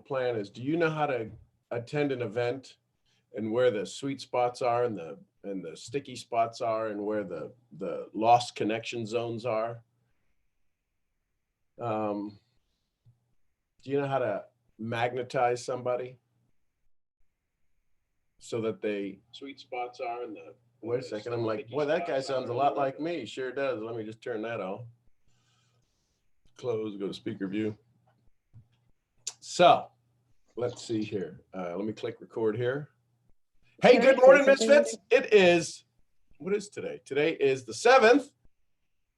plan is, do you know how to attend an event and where the sweet spots are and the sticky spots are and where the lost connection zones are? Do you know how to magnetize somebody so that they sweet spots are in the, wait a second, I'm like, boy, that guy sounds a lot like me. Sure does. Let me just turn that off. Close, go to speaker view. So let's see here. Let me click record here. Hey, good morning, Misfits. It is, what is today? Today is the 7th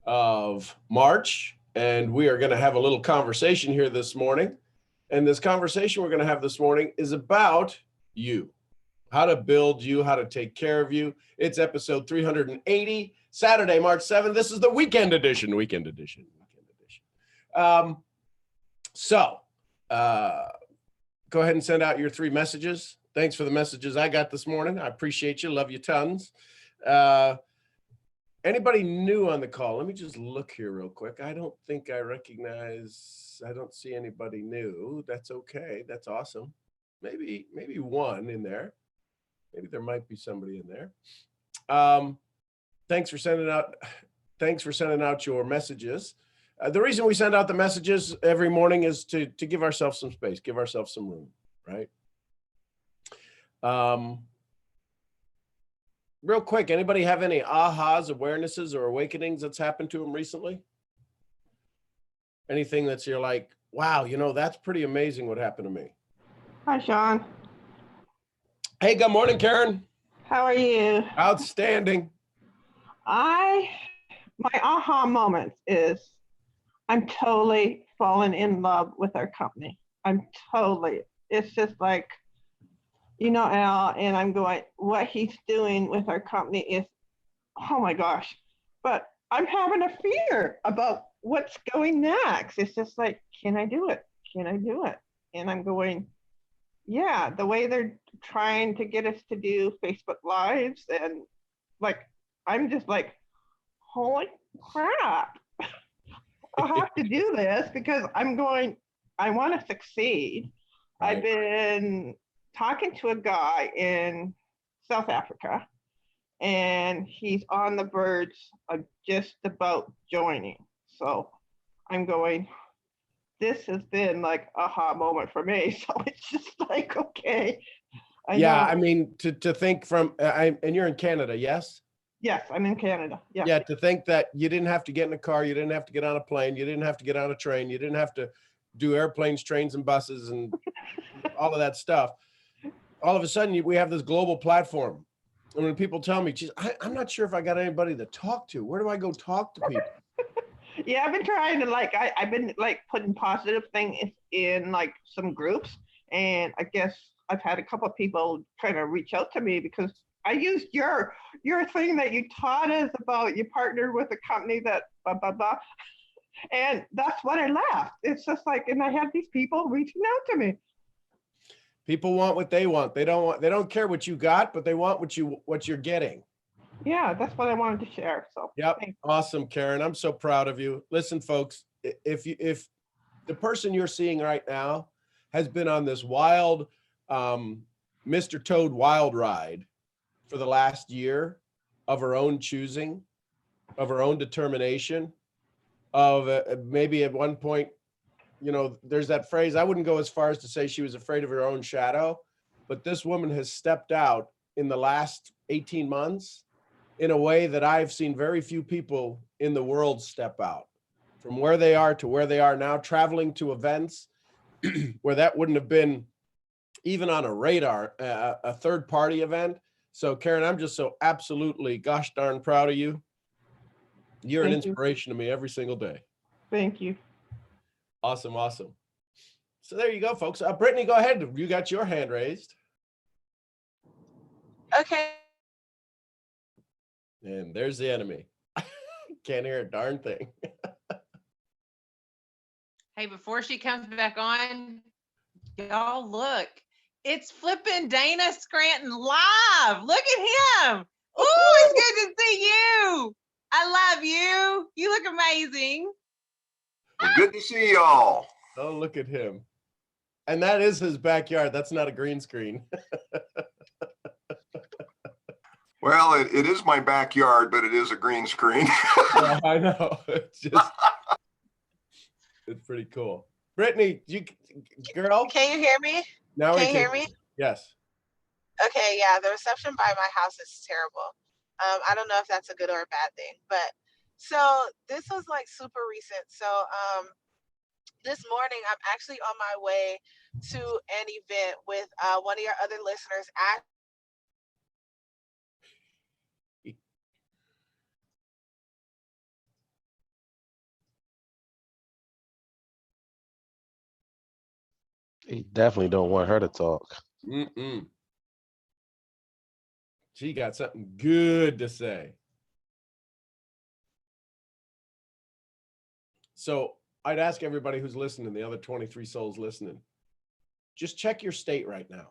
of March, and we are going to have a little conversation here this morning. And this conversation we're going to have this morning is about you, how to build you, how to take care of you. It's episode 380, Saturday, March 7th. This is the weekend edition. Go ahead and send out your 3 messages. Thanks for the messages I got this morning. I appreciate you. Love you tons. Anybody new on the call? Let me just look here real quick. I don't think I don't see anybody new. That's okay. That's awesome. Maybe one in there. Maybe there might be somebody in there. Thanks for sending out your messages. The reason we send out the messages every morning is to give ourselves some space, give ourselves some room, right? Real quick, anybody have any ahas, awarenesses, or awakenings that's happened to them recently? Anything that's you're like, wow, that's pretty amazing what happened to me. Hi, Sean. Hey, good morning, Karen. How are you? Outstanding. My aha moment is I'm totally fallen in love with our company. It's just like, Al, and I'm going, what he's doing with our company is, oh my gosh. But I'm having a fear about what's going next. It's just like, can I do it? And I'm going, yeah, the way they're trying to get us to do Facebook Lives, and like, I'm just like, holy crap. I'll have to do this because I want to succeed. Right. I've been talking to a guy in South Africa, and he's on the verge of just about joining. So I'm going, this has been like aha moment for me. So it's just like, okay. I mean, to think from, and you're in Canada, yes? Yes, I'm in Canada. Yeah. Yeah, to think that you didn't have to get in a car, you didn't have to get on a plane, you didn't have to get on a train, you didn't have to do airplanes, trains, and buses, and all of that stuff. All of a sudden, we have this global platform. And when people tell me, geez, I'm not sure if I got anybody to talk to. Where do I go talk to people? Yeah, I've been trying to I've been putting positive things in like some groups, and I guess I've had a couple of people trying to reach out to me because I used your thing that you taught us about you partnered with a company that blah blah blah, and that's what I left. It's just like, and I had these people reaching out to me. People want what they want. They don't care what you got, but they want what you're getting. Yeah, that's what I wanted to share. So yep, awesome, Karen. I'm so proud of you. Listen, folks, if the person you're seeing right now has been on this wild Mr. Toad wild ride for the last year of her own choosing, of her own determination, of maybe at one point, there's that phrase, I wouldn't go as far as to say she was afraid of her own shadow, but this woman has stepped out in the last 18 months in a way that I've seen very few people in the world step out from where they are to where they are now, traveling to events where that wouldn't have been even on a radar, a third-party event. So, Karen, I'm just so absolutely gosh darn proud of you. You're an inspiration to me every single day. Thank you. Awesome. So there you go, folks. Brittany, go ahead. You got your hand raised. Okay. And there's the enemy. Can't hear a darn thing. Hey, before she comes back on, y'all look. It's flipping Dana Scranton live. Look at him. Ooh, it's good to see you. I love you. You look amazing. Well, good to see y'all. Oh, look at him. And that is his backyard. That's not a green screen. Well, it is my backyard, but it is a green screen. Yeah, I know. It's pretty cool. Brittany, girl, Can you hear me? now we Can you hear me? Yes. Okay, yeah, the reception by my house is terrible. I don't know if that's a good or a bad thing, but so this was like super recent. So this morning I'm actually on my way to an event with one of your other listeners. He definitely don't want her to talk. Mm-mm. She got something good to say. So I'd ask everybody who's listening, the other 23 souls listening, just check your state right now.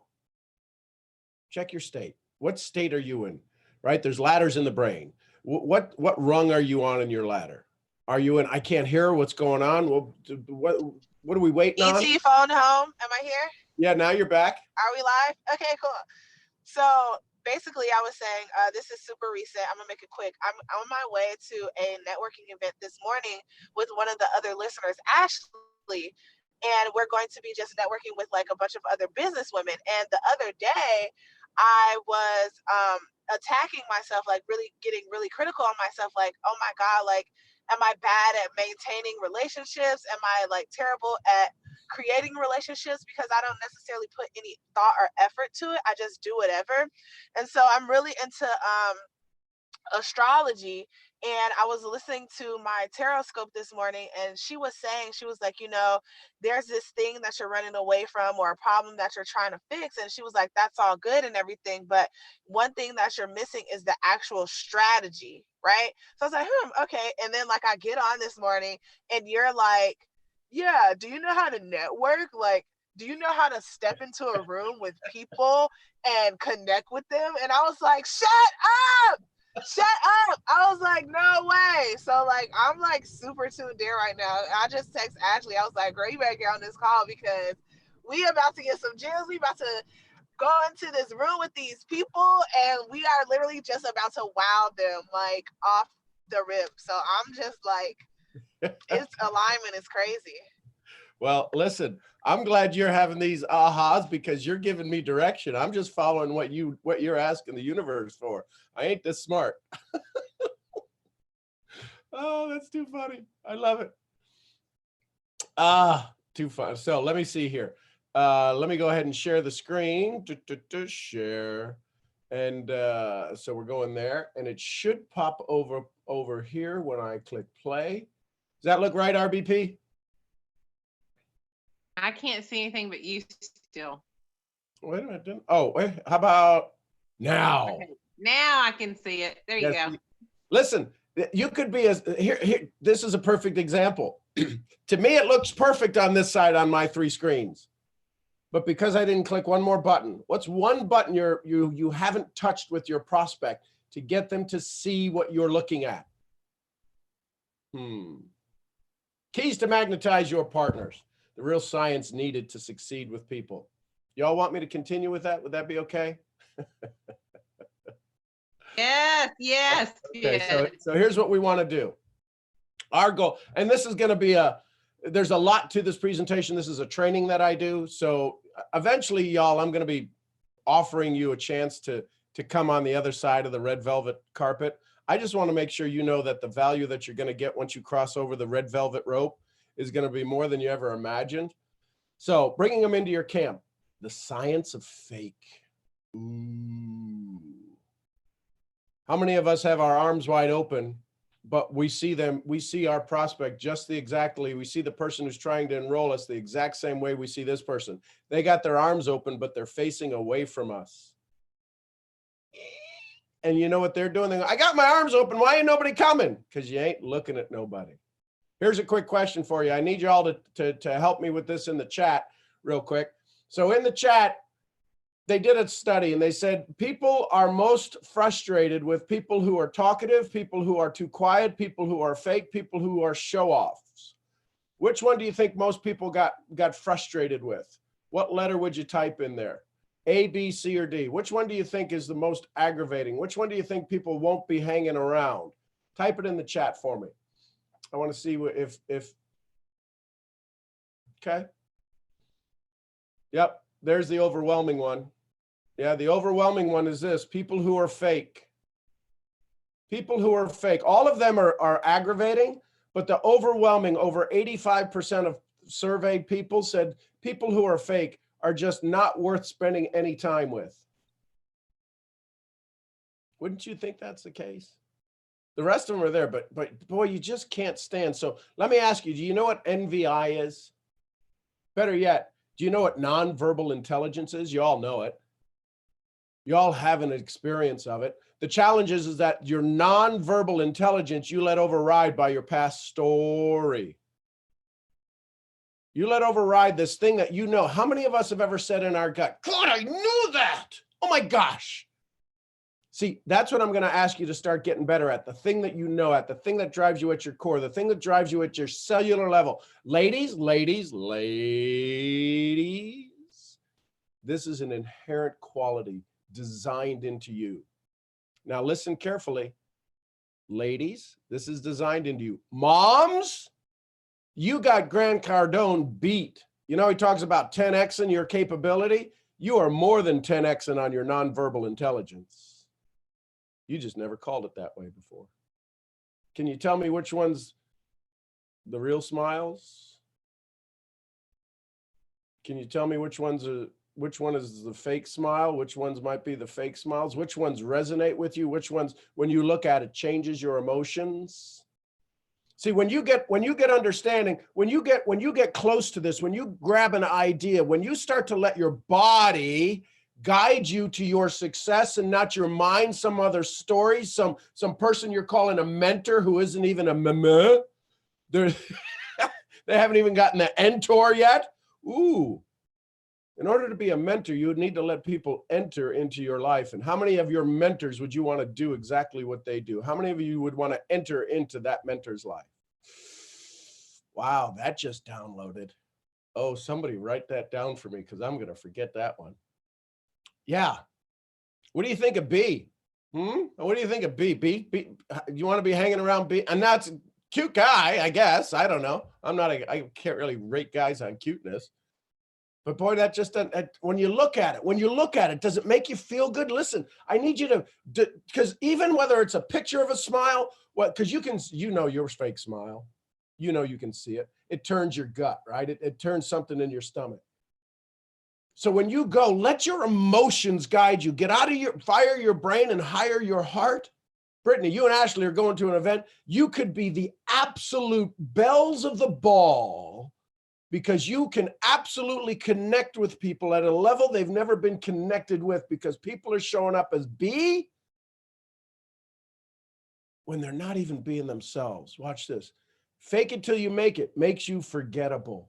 Check your state. What state are you in? Right? There's ladders in the brain. What rung are you on in your ladder? Are you in, I can't hear what's going on? Well, what are we waiting on? ET phone home. Am I here? Yeah, now you're back. Are we live? Okay, cool. So basically I was saying, this is super recent. I'm gonna make it quick. I'm on my way to a networking event this morning with one of the other listeners, Ashley, and we're going to be just networking with like a bunch of other business women. And the other day I was attacking myself, like really getting really critical on myself, like, oh my God, like, am I bad at maintaining relationships? Am I like terrible at creating relationships? Because I don't necessarily put any thought or effort to it. I just do whatever. And so I'm really into astrology, and I was listening to my tarot scope this morning, and she was saying, she was like, you know, there's this thing that you're running away from or a problem that you're trying to fix. And she was like, that's all good and everything, but one thing that you're missing is the actual strategy, right? So I was like, okay. And then like I get on this morning and you're like, yeah, do you know how to network? Like, do you know how to step into a room with people and connect with them? And I was like, shut up. I was like, no way. So like I'm like super tuned in right now. I just text Ashley. I was like, girl, you better get on this call because we about to get some gems. We about to go into this room with these people and we are literally just about to wow them like off the rip. So I'm just like, its alignment is crazy. Well, listen, I'm glad you're having these ahas because you're giving me direction. I'm just following what you're asking the universe for. I ain't this smart. Oh, that's too funny. I love it. Too fun. So let me see here. Let me go ahead and share the screen. Share. And so we're going there and it should pop over here when I click play. Does that look right, RBP? I can't see anything but you still. Wait a minute. Oh, wait, how about now? Okay, now I can see it. There you Yes, go. Listen, you could be as here. This is a perfect example. To me, it looks perfect on this side on my 3 screens. But because I didn't click one more button, what's one button you haven't touched with your prospect to get them to see what you're looking at? Keys to magnetize your partners. The real science needed to succeed with people. Y'all want me to continue with that? Would that be okay? Yes. Okay, so here's what we want to do. Our goal, and this is going to be there's a lot to this presentation. This is a training that I do. So eventually, y'all, I'm going to be offering you a chance to come on the other side of the red velvet carpet. I just want to make sure you know that the value that you're going to get once you cross over the red velvet rope is going to be more than you ever imagined. So bringing them into your camp, the science of fake. Ooh. How many of us have our arms wide open, but we see our prospect just we see the person who's trying to enroll us the exact same way we see this person. They got their arms open, but they're facing away from us. And you know what they're doing? They go, I got my arms open. Why ain't nobody coming? Because you ain't looking at nobody. Here's a quick question for you. I need you all to help me with this in the chat real quick. So in the chat, they did a study and they said people are most frustrated with people who are talkative, people who are too quiet, people who are fake, people who are show-offs. Which one do you think most people got frustrated with? What letter would you type in there? A, B, C, or D? Which one do you think is the most aggravating? Which one do you think people won't be hanging around? Type it in the chat for me. I want to see if okay. Yep, there's the overwhelming one. Yeah, the overwhelming one is this: people who are fake. People who are fake. All of them are aggravating, but the overwhelming, over 85% of surveyed people said people who are fake are just not worth spending any time with. Wouldn't you think that's the case? The rest of them are there, but boy, you just can't stand. So let me ask you, do you know what NVI is? Better yet, do you know what nonverbal intelligence is? You all know it. You all have an experience of it. The challenge is that your nonverbal intelligence, you let override by your past story. You let override this thing that you know. How many of us have ever said in our gut, God, I knew that. Oh my gosh. See, that's what I'm going to ask you to start getting better at. The thing that you know at, the thing that drives you at your core, the thing that drives you at your cellular level. Ladies, this is an inherent quality designed into you. Now listen carefully. Ladies, this is designed into you. Moms, you got Grant Cardone beat. You know, he talks about 10Xing your capability. You are more than 10Xing on your nonverbal intelligence. You just never called it that way before. Can you tell me which one's the real smiles? Can you tell me which one is the fake smile? Which ones might be the fake smiles? Which ones resonate with you? Which ones, when you look at it, changes your emotions? See, when you get understanding, when you get close to this, when you grab an idea, when you start to let your body guide you to your success and not your mind, some other story, some person you're calling a mentor who isn't even a meme. They haven't even gotten the mentor yet. Ooh. In order to be a mentor, you would need to let people enter into your life. And how many of your mentors would you want to do exactly what they do? How many of you would want to enter into that mentor's life? Wow, that just downloaded. Oh, somebody write that down for me because I'm going to forget that one. Yeah. What do you think of B? What do you think of B? B? You want to be hanging around B? And that's a cute guy, I guess. I don't know. I can't really rate guys on cuteness. But boy, that just, when you look at it, does it make you feel good? Listen, I need you to, because even whether it's a picture of a smile, because you know your fake smile, you know, you can see it. It turns your gut, right? It turns something in your stomach. So when you go, let your emotions guide you. Get out of fire your brain and hire your heart. Brittany, you and Ashley are going to an event. You could be the absolute bells of the ball, because you can absolutely connect with people at a level they've never been connected with, because people are showing up as B when they're not even being themselves. Watch this. Fake it till you make it makes you forgettable.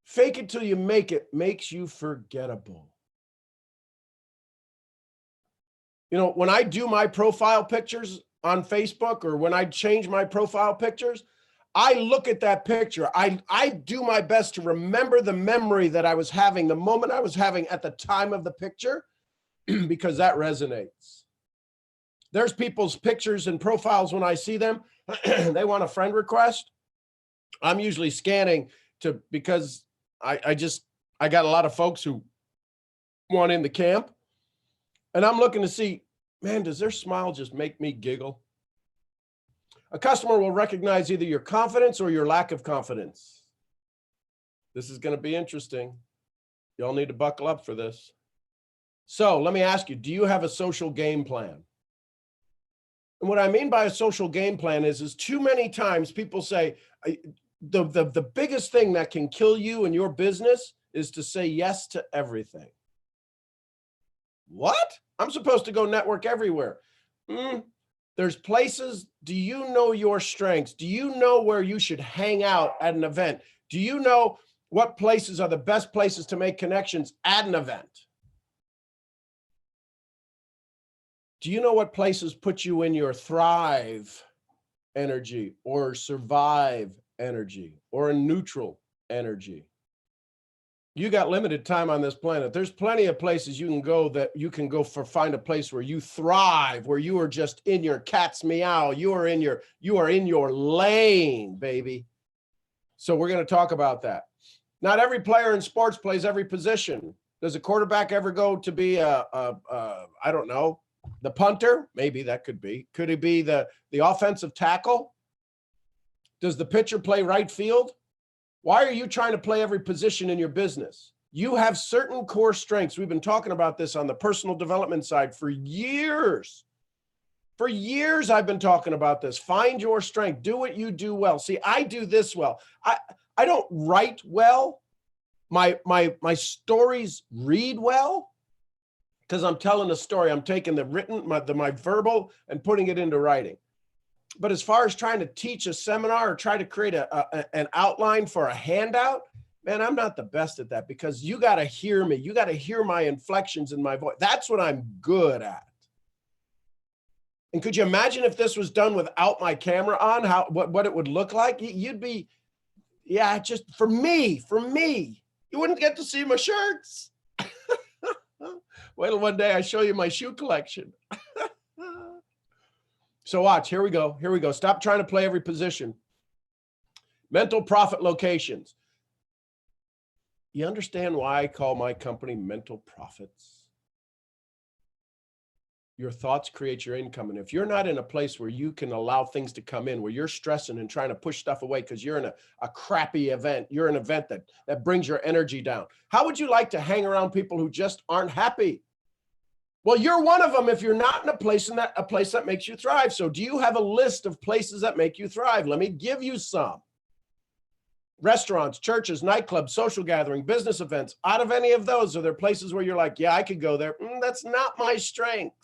Fake it till you make it makes you forgettable. You know, when I do my profile pictures on Facebook, or when I change my profile pictures, I look at that picture. I do my best to remember the memory that I was having, the moment I was having at the time of the picture, because that resonates. There's people's pictures and profiles when I see them, they want a friend request. I'm usually scanning because I got a lot of folks who want in the camp, and I'm looking to see, man, does their smile just make me giggle? A customer will recognize either your confidence or your lack of confidence. This is going to be interesting. Y'all need to buckle up for this. So let me ask you, do you have a social game plan? And what I mean by a social game plan is too many times people say the biggest thing that can kill you and your business is to say yes to everything. What? I'm supposed to go network everywhere. There's places. Do you know your strengths? Do you know where you should hang out at an event? Do you know what places are the best places to make connections at an event? Do you know what places put you in your thrive energy or survive energy or a neutral energy? You got limited time on this planet. There's plenty of places you can go that you can go for, find a place where you thrive, where you are just in your cat's meow. You are in your lane, baby. So we're going to talk about that. Not every player in sports plays every position. Does a quarterback ever go to be I don't know, the punter? Maybe that could be. Could he be the offensive tackle? Does the pitcher play right field? Why are you trying to play every position in your business? You have certain core strengths. We've been talking about this on the personal development side for years. For years, I've been talking about this. Find your strength. Do what you do well. See, I do this well. I don't write well. My stories read well because I'm telling a story. I'm taking the written, my verbal, and putting it into writing. But as far as trying to teach a seminar or try to create an outline for a handout, man, I'm not the best at that because you got to hear me. You got to hear my inflections in my voice. That's what I'm good at. And could you imagine if this was done without my camera on, what it would look like? You'd be, yeah, just for me, you wouldn't get to see my shirts. Wait till one day I show you my shoe collection. So watch, here we go. Stop trying to play every position. Mental profit locations. You understand why I call my company Mental Profits? Your thoughts create your income. And if you're not in a place where you can allow things to come in, where you're stressing and trying to push stuff away because you're in a crappy event, you're an event that brings your energy down. How would you like to hang around people who just aren't happy? Well, you're one of them if you're not in a place that makes you thrive. So do you have a list of places that make you thrive? Let me give you some. Restaurants, churches, nightclubs, social gathering, business events. Out of any of those, are there places where you're like, yeah, I could go there? That's not my strength.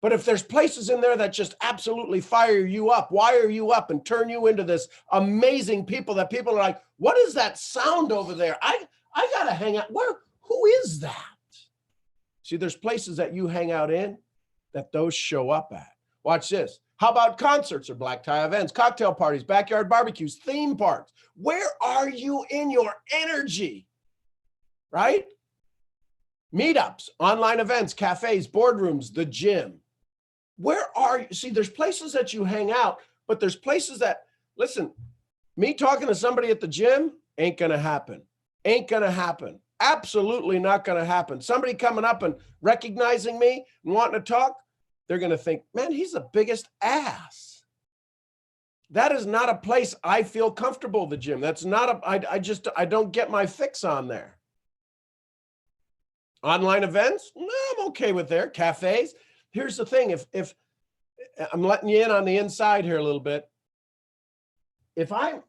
But if there's places in there that just absolutely fire you up, wire you up, and turn you into this amazing people that people are like, what is that sound over there? I got to hang out. Who is that? See, there's places that you hang out in that those show up at. Watch this. How about concerts or black tie events, cocktail parties, backyard barbecues, theme parks? Where are you in your energy? Right? Meetups, online events, cafes, boardrooms, the gym. Where are you? See, there's places that you hang out, but there's places that, listen, me talking to somebody at the gym ain't going to happen. Ain't going to happen. Absolutely not going to happen. Somebody coming up and recognizing me and wanting to talk, they're going to think, man, he's the biggest ass. That is not a place I feel comfortable, the gym. That's not I don't get my fix on there. Online events? No, I'm okay with there. Cafes. Here's the thing. If I'm letting you in on the inside here a little bit. If I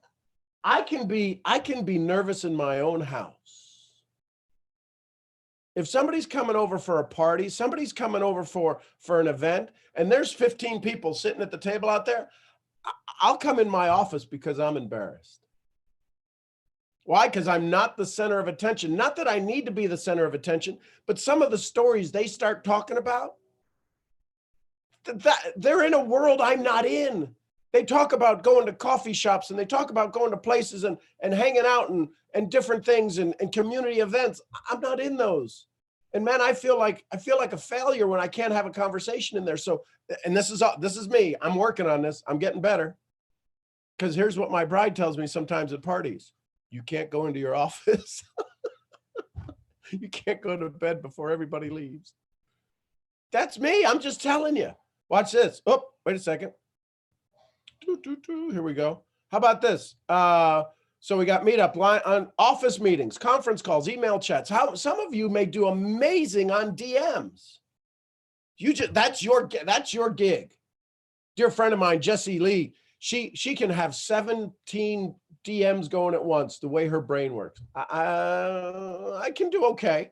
can be nervous in my own house. If somebody's coming over for a party, somebody's coming over for an event, and there's 15 people sitting at the table out there, I'll come in my office because I'm embarrassed. Why? Because I'm not the center of attention. Not that I need to be the center of attention, but some of the stories they start talking about, they're in a world I'm not in. They talk about going to coffee shops and they talk about going to places and hanging out and different things and community events. I'm not in those. And man, I feel like a failure when I can't have a conversation in there. So, and this is me. I'm working on this. I'm getting better. Because here's what my bride tells me sometimes at parties. You can't go into your office. You can't go to bed before everybody leaves. That's me. I'm just telling you. Watch this. Oh, wait a second. Here we go. How about this? So we got meetup line on office meetings, conference calls, email chats. Some of you may do amazing on DMs. That's your gig. Dear friend of mine, Jessie Lee, she can have 17 DMs going at once. The way her brain works, I can do okay.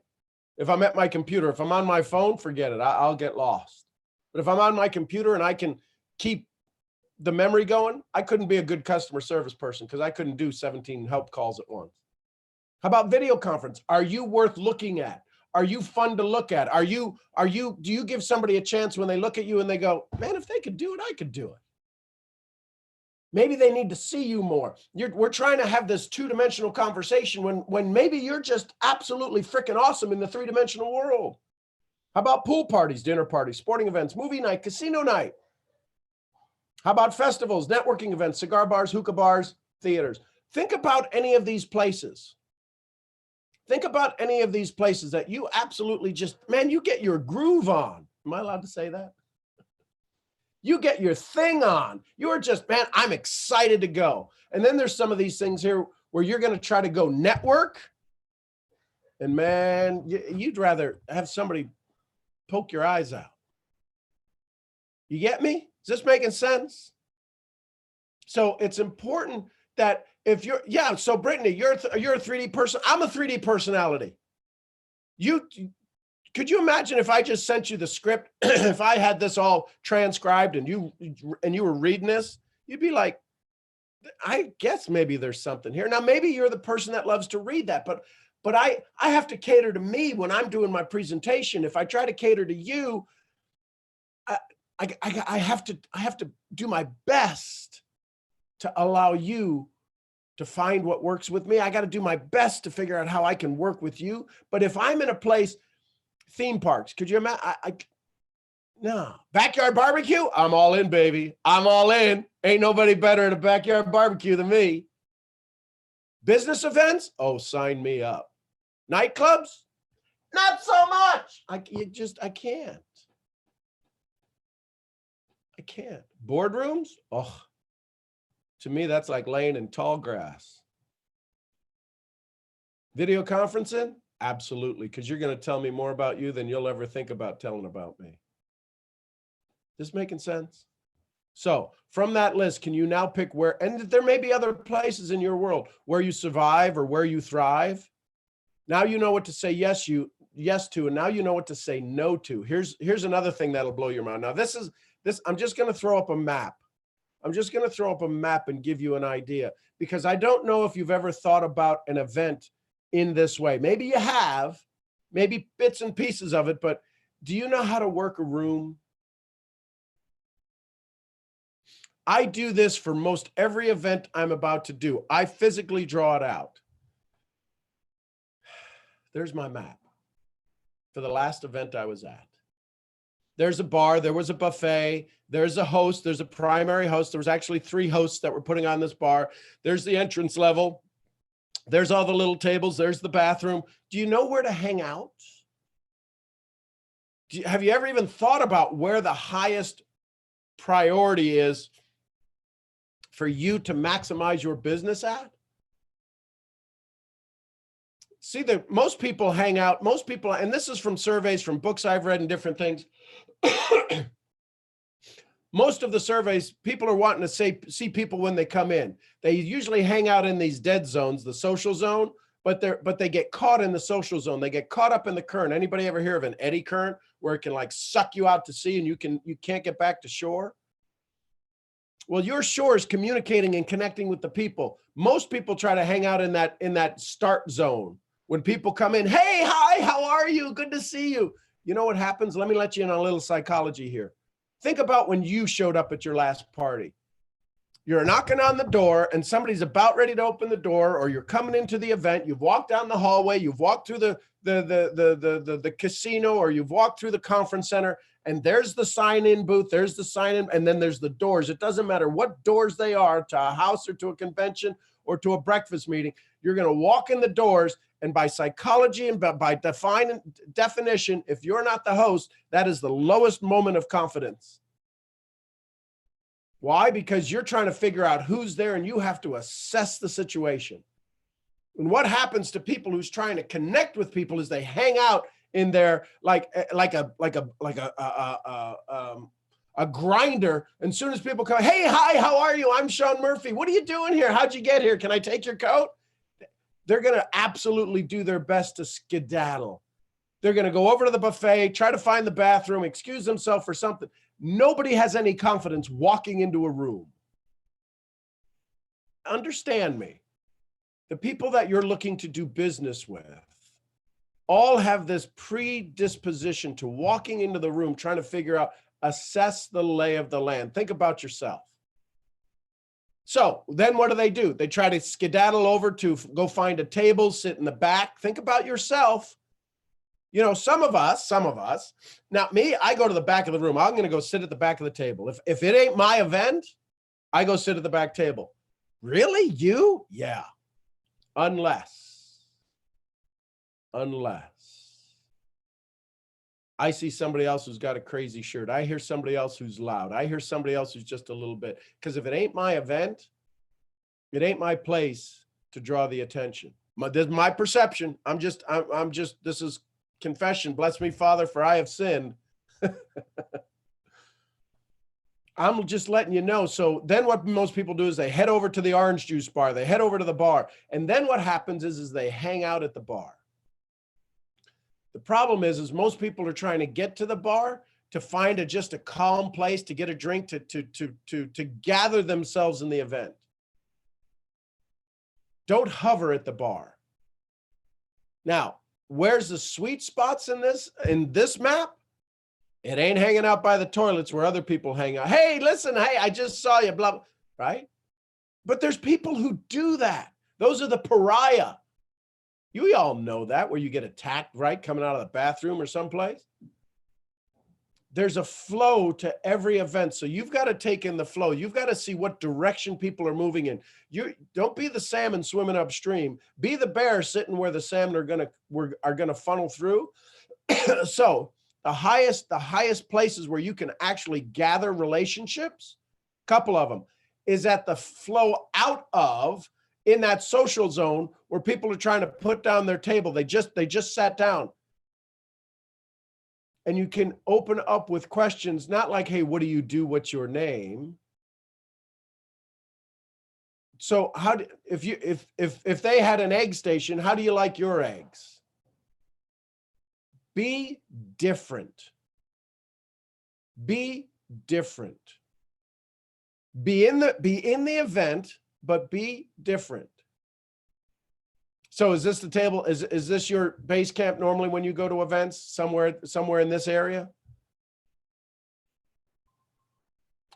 If I'm at my computer, if I'm on my phone, forget it. I'll get lost. But if I'm on my computer and I can keep the memory going, I couldn't be a good customer service person because I couldn't do 17 help calls at once. How about video conference? Are you worth looking at? Are you fun to look at? Do you give somebody a chance when they look at you and they go, man, if they could do it, I could do it? Maybe they need to see you more. We're trying to have this two-dimensional conversation when maybe you're just absolutely freaking awesome in the three-dimensional world. How about pool parties, dinner parties, sporting events, movie night, casino night? How about festivals, networking events, cigar bars, hookah bars, theaters? Think about any of these places. Think about any of these places that you absolutely just, man, you get your groove on. Am I allowed to say that? You get your thing on. You're just, man, I'm excited to go. And then there's some of these things here where you're going to try to go network. And man, you'd rather have somebody poke your eyes out. You get me? Is this making sense? So it's important that if you're, yeah, so Brittany, you're a 3D person. I'm a 3D personality. Could you imagine if I just sent you the script, if I had this all transcribed and you were reading this, you'd be like, I guess maybe there's something here. Now, maybe you're the person that loves to read that, but I have to cater to me when I'm doing my presentation. If I try to cater to you, I have to do my best to allow you to find what works with me. I got to do my best to figure out how I can work with you. But if I'm in a place, theme parks, could you imagine? No. Backyard barbecue? I'm all in, baby. I'm all in. Ain't nobody better at a backyard barbecue than me. Business events? Oh, sign me up. Nightclubs? Not so much. I can't. I can't. Boardrooms? Oh, to me, that's like laying in tall grass. Video conferencing? Absolutely, because you're going to tell me more about you than you'll ever think about telling about me. This making sense? So from that list, can you now pick where, and there may be other places in your world where you survive or where you thrive. Now you know what to say yes to, and now you know what to say no to. Here's another thing that'll blow your mind. Now this, I'm just going to throw up a map. I'm just going to throw up a map and give you an idea, because I don't know if you've ever thought about an event in this way. Maybe you have, maybe bits and pieces of it, but do you know how to work a room? I do this for most every event I'm about to do. I physically draw it out. There's my map for the last event I was at. There's a bar, there was a buffet, there's a host, there's a primary host. There was actually 3 hosts that were putting on this bar. There's the entrance level. There's all the little tables. There's the bathroom. Do you know where to hang out? Have you ever even thought about where the highest priority is for you to maximize your business at? See, most people hang out, and this is from surveys, from books I've read and different things. Most of the surveys, people are wanting to see people when they come in. They usually hang out in these dead zones, the social zone, but they get caught in the social zone. They get caught up in the current. Anybody ever hear of an eddy current where it can like suck you out to sea and you can't get back to shore? Well, your shore is communicating and connecting with the people. Most people try to hang out in that start zone. When people come in, hey, hi, how are you? Good to see you. You know what happens? Let me let you in on a little psychology here. Think about when you showed up at your last party. You're knocking on the door and somebody's about ready to open the door, or you're coming into the event. You've walked down the hallway. You've walked through the casino, or you've walked through the conference center, and there's the sign-in booth. There's the sign-in, and then there's the doors. It doesn't matter what doors they are, to a house or to a convention or to a breakfast meeting. You're going to walk in the doors, and by psychology and by definition, if you're not the host, that is the lowest moment of confidence. Why? Because you're trying to figure out who's there, and you have to assess the situation. And what happens to people who's trying to connect with people is they hang out in there like a grinder. And as soon as people come, hey, hi, how are you? I'm Sean Murphy. What are you doing here? How'd you get here? Can I take your coat? They're going to absolutely do their best to skedaddle. They're going to go over to the buffet, try to find the bathroom, excuse themselves for something. Nobody has any confidence walking into a room. Understand me. The people that you're looking to do business with all have this predisposition to walking into the room, trying to figure out, assess the lay of the land. Think about yourself. So then what do? They try to skedaddle over to go find a table, sit in the back. Think about yourself. You know, some of us, now me, I go to the back of the room. I'm going to go sit at the back of the table. If it ain't my event, I go sit at the back table. Really? You? Yeah. Unless I see somebody else who's got a crazy shirt. I hear somebody else who's loud. I hear somebody else who's just a little bit. Because if it ain't my event, it ain't my place to draw the attention. This is my perception. I'm just, this is confession. Bless me, Father, for I have sinned. I'm just letting you know. So then what most people do is they head over to the orange juice bar. They head over to the bar. And then what happens is they hang out at the bar. The problem is most people are trying to get to the bar to find just a calm place to get a drink to gather themselves in the event. Don't hover at the bar. Now, where's the sweet spots in this map? It ain't hanging out by the toilets where other people hang out. Hey, listen, hey, I just saw you, blah, blah, right? But there's people who do that. Those are the pariah. You all know that, where you get attacked, right, coming out of the bathroom or someplace. There's a flow to every event. So you've got to take in the flow. You've got to see what direction people are moving in. You don't be the salmon swimming upstream. Be the bear sitting where the salmon are gonna funnel through. So the highest places where you can actually gather relationships, couple of them, is at the flow out of, in that social zone where people are trying to put down their table. They just sat down. And you can open up with questions, not like, hey, what do you do? What's your name? So if they had an egg station, how do you like your eggs? Be different. Be different. Be in the event, but be different. So is this the table? Is this your base camp normally when you go to events somewhere in this area?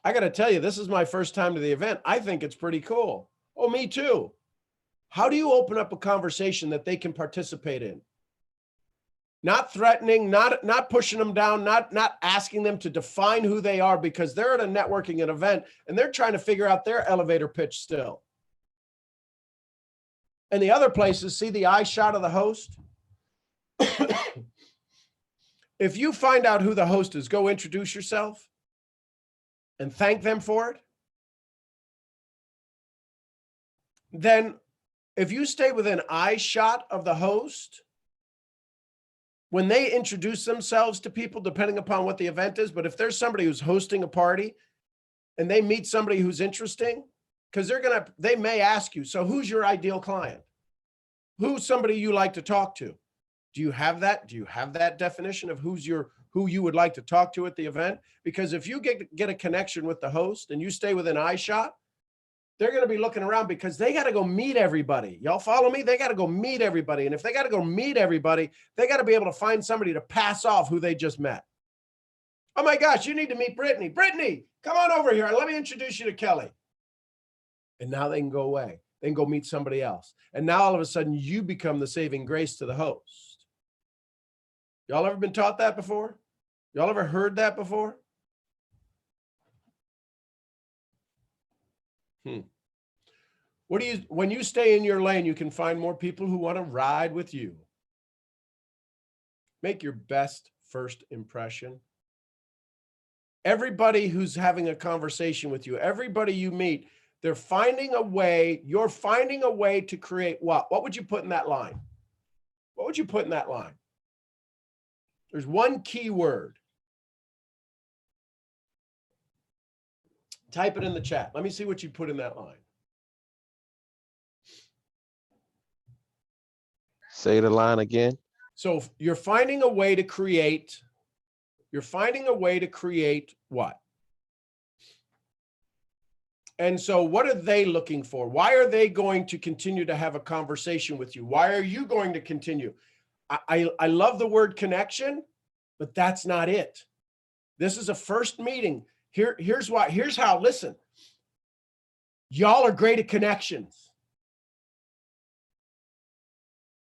I got to tell you, this is my first time to the event. I think it's pretty cool. Oh, me too. How do you open up a conversation that they can participate in? Not threatening, not pushing them down, not asking them to define who they are, because they're at a networking event and they're trying to figure out their elevator pitch still. And the other places, see the eye shot of the host? If you find out who the host is, go introduce yourself and thank them for it. Then if you stay within eye shot of the host, when they introduce themselves to people, depending upon what the event is, but if there's somebody who's hosting a party and they meet somebody who's interesting, because they may ask you, so who's your ideal client? Who's somebody you like to talk to? Do you have that? Do you have that definition of who you would like to talk to at the event? Because if you get a connection with the host and you stay within eye shot, they're going to be looking around because they got to go meet everybody. Y'all follow me? They got to go meet everybody. And if they got to go meet everybody, they got to be able to find somebody to pass off who they just met. Oh my gosh, you need to meet Brittany. Brittany, come on over here. Let me introduce you to Kelly. And now they can go away. They can go meet somebody else. And now all of a sudden you become the saving grace to the host. Y'all ever been taught that before? Y'all ever heard that before? When you stay in your lane, you can find more people who want to ride with you. Make your best first impression. Everybody who's having a conversation with you, everybody you meet, you're finding a way to create what? What would you put in that line? What would you put in that line? There's one key word. Type it in the chat. Let me see what you put in that line. Say the line again. So you're finding a way to create what? And so what are they looking for? Why are they going to continue to have a conversation with you? Why are you going to continue? I love the word connection, but that's not it. This is a first meeting. Here's how, listen. Y'all are great at connections.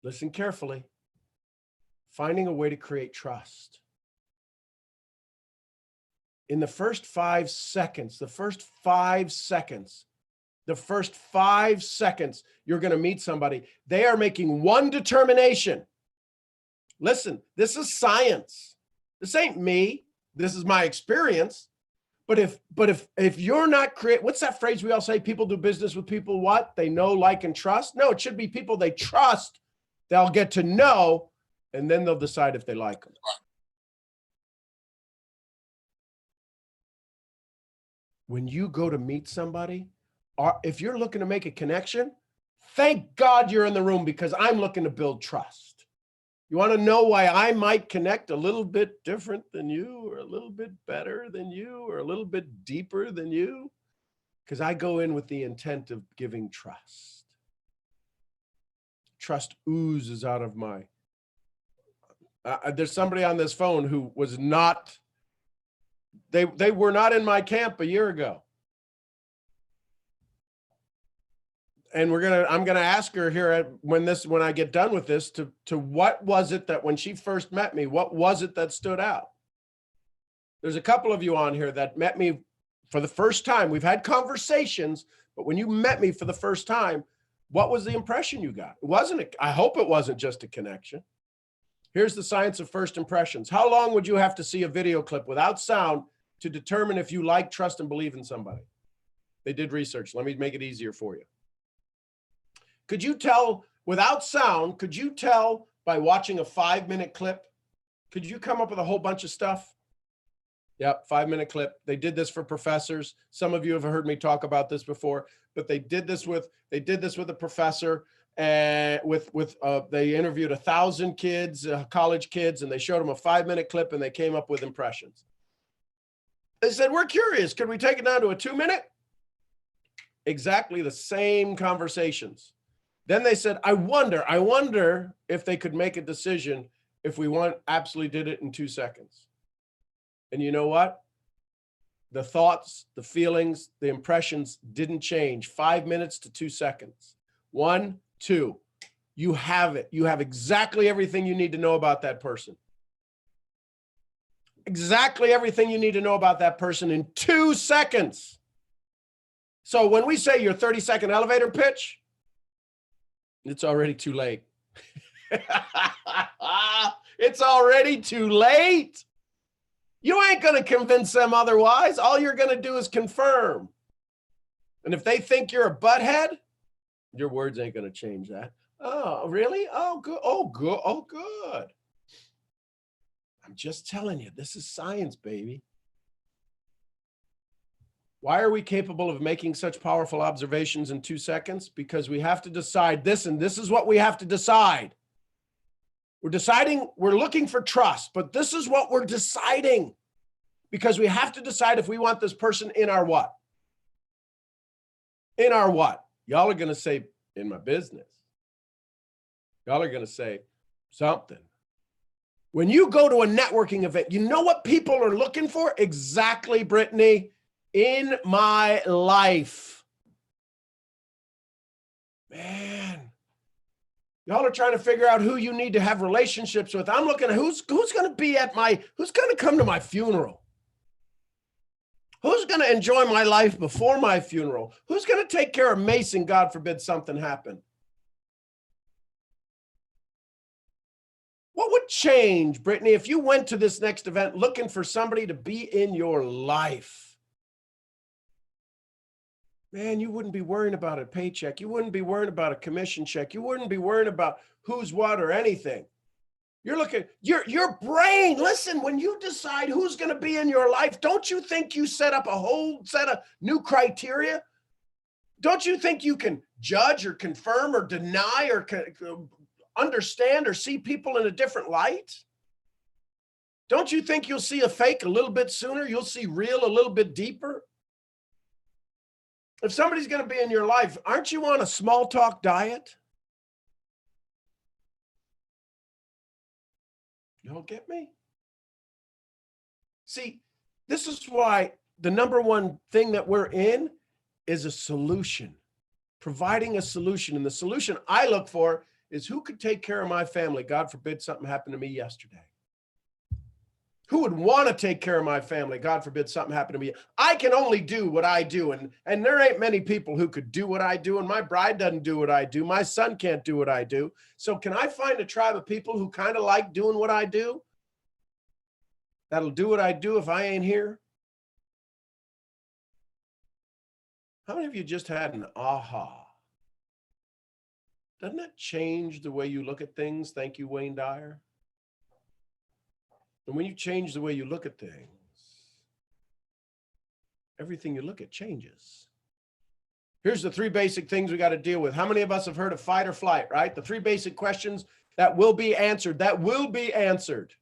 Listen carefully. Finding a way to create trust. In the first 5 seconds, the first 5 seconds, you're going to meet somebody. They are making one determination. Listen, this is science. This ain't me. This is my experience. But if you're not what's that phrase we all say? People do business with people what? They know, like, and trust. No, it should be people they trust. They'll get to know, and then they'll decide if they like them. When you go to meet somebody, or if you're looking to make a connection, thank God you're in the room, because I'm looking to build trust. You want to know why I might connect a little bit different than you, or a little bit better than you, or a little bit deeper than you? Because I go in with the intent of giving trust. Trust oozes out of my, there's somebody on this phone who was not, they were not in my camp a year ago. And I'm gonna ask her here when I get done with this to what was it that when she first met me, what was it that stood out? There's a couple of you on here that met me for the first time. We've had conversations, but when you met me for the first time, what was the impression you got? I hope it wasn't just a connection. Here's the science of first impressions. How long would you have to see a video clip without sound to determine if you like, trust, and believe in somebody? They did research. Let me make it easier for you. Could you tell without sound? Could you tell by watching a 5-minute clip? Could you come up with a whole bunch of stuff? Yep, 5-minute clip. They did this for professors. Some of you have heard me talk about this before, but they did this with a professor, and they interviewed 1,000 kids, college kids, and they showed them a 5-minute clip, and they came up with impressions. They said, "We're curious. Could we take it down to a 2-minute?" Exactly the same conversations. Then they said, I wonder if they could make a decision if we absolutely did it in 2 seconds. And you know what? The thoughts, the feelings, the impressions didn't change. 5 minutes to 2 seconds. 1, 2. You have it. You have exactly everything you need to know about that person. Exactly everything you need to know about that person in 2 seconds. So when we say your 30-second elevator pitch, it's already too late. It's already too late. You ain't going to convince them otherwise. All you're going to do is confirm. And if they think you're a butthead, your words ain't going to change that. Oh, really? Oh, good. Oh, good. Oh, good. I'm just telling you, this is science, baby. Why are we capable of making such powerful observations in 2 seconds? Because we have to decide this, and this is what we have to decide. We're looking for trust, but this is what we're deciding, because we have to decide if we want this person in our what? In our what? Y'all are going to say, in my business. Y'all are going to say something. When you go to a networking event, you know what people are looking for? Exactly, Brittany. In my life. Man, y'all are trying to figure out who you need to have relationships with. I'm looking at who's going to come to my funeral? Who's going to enjoy my life before my funeral? Who's going to take care of Mason, God forbid something happened? What would change, Brittany, if you went to this next event looking for somebody to be in your life? Man, you wouldn't be worrying about a paycheck. You wouldn't be worrying about a commission check. You wouldn't be worrying about who's what or anything. You're looking, your brain, listen, when you decide who's going to be in your life, don't you think you set up a whole set of new criteria? Don't you think you can judge or confirm or deny or understand or see people in a different light? Don't you think you'll see a fake a little bit sooner? You'll see real a little bit deeper? If somebody's going to be in your life, aren't you on a small talk diet? You don't get me? See, this is why the number one thing that we're in is a solution, providing a solution. And the solution I look for is who could take care of my family? God forbid something happened to me yesterday. Who would want to take care of my family? God forbid something happened to me. I can only do what I do. And there ain't many people who could do what I do. And my bride doesn't do what I do. My son can't do what I do. So can I find a tribe of people who kind of like doing what I do? That'll do what I do if I ain't here? How many of you just had an aha? Doesn't that change the way you look at things? Thank you, Wayne Dyer. And when you change the way you look at things, everything you look at changes. Here's the 3 basic things we got to deal with. How many of us have heard of fight or flight, right? The 3 basic questions that will be answered, that will be answered,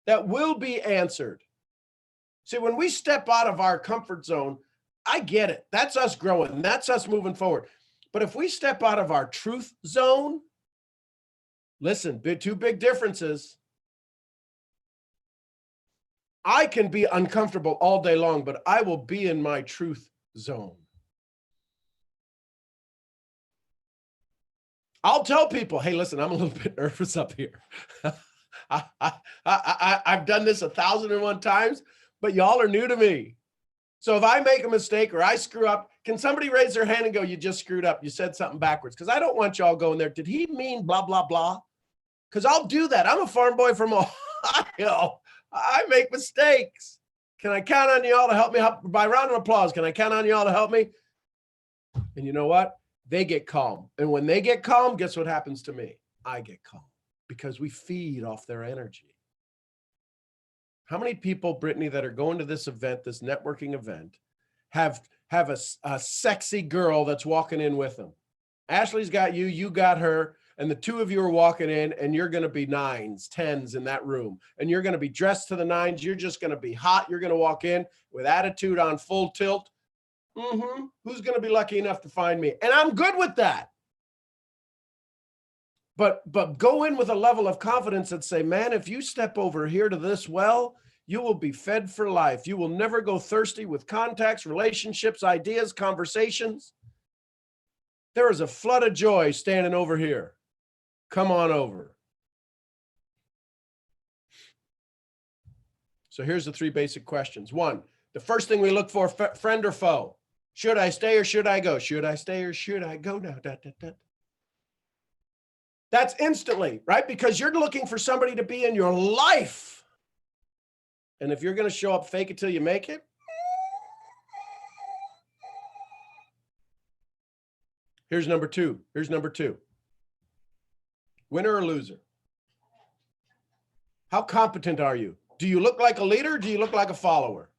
that will be answered. See, when we step out of our comfort zone, I get it. That's us growing. That's us moving forward. But if we step out of our truth zone, listen, 2 big differences. I can be uncomfortable all day long, but I will be in my truth zone. I'll tell people, hey, listen, I'm a little bit nervous up here. I've done this 1,001 times, but y'all are new to me. So if I make a mistake or I screw up, can somebody raise their hand and go, you just screwed up. You said something backwards. Because I don't want y'all going there. Did he mean blah, blah, blah? Because I'll do that. I'm a farm boy from Ohio. I make mistakes. Can I count on y'all to help me out? By round of applause, can I count on y'all to help me? And you know what? They get calm. And when they get calm, guess what happens to me? I get calm because we feed off their energy. How many people, Brittany, that are going to this event, this networking event, have a sexy girl that's walking in with them? Ashley's got you, you got her, and the 2 of you are walking in, and you're going to be 9s, 10s in that room, and you're going to be dressed to the 9s. You're just going to be hot. You're going to walk in with attitude on full tilt. Who's going to be lucky enough to find me? And I'm good with that. But go in with a level of confidence and say, man, if you step over here to this well, you will be fed for life. You will never go thirsty with contacts, relationships, ideas, conversations. There is a flood of joy standing over here. Come on over. So here's the 3 basic questions. 1, the first thing we look for, friend or foe. Should I stay or should I go? Should I stay or should I go now? That's instantly, right? Because you're looking for somebody to be in your life. And if you're going to show up fake it till you make it, here's number 2. Here's number 2. Winner or loser? How competent are you? Do you look like a leader? Or do you look like a follower?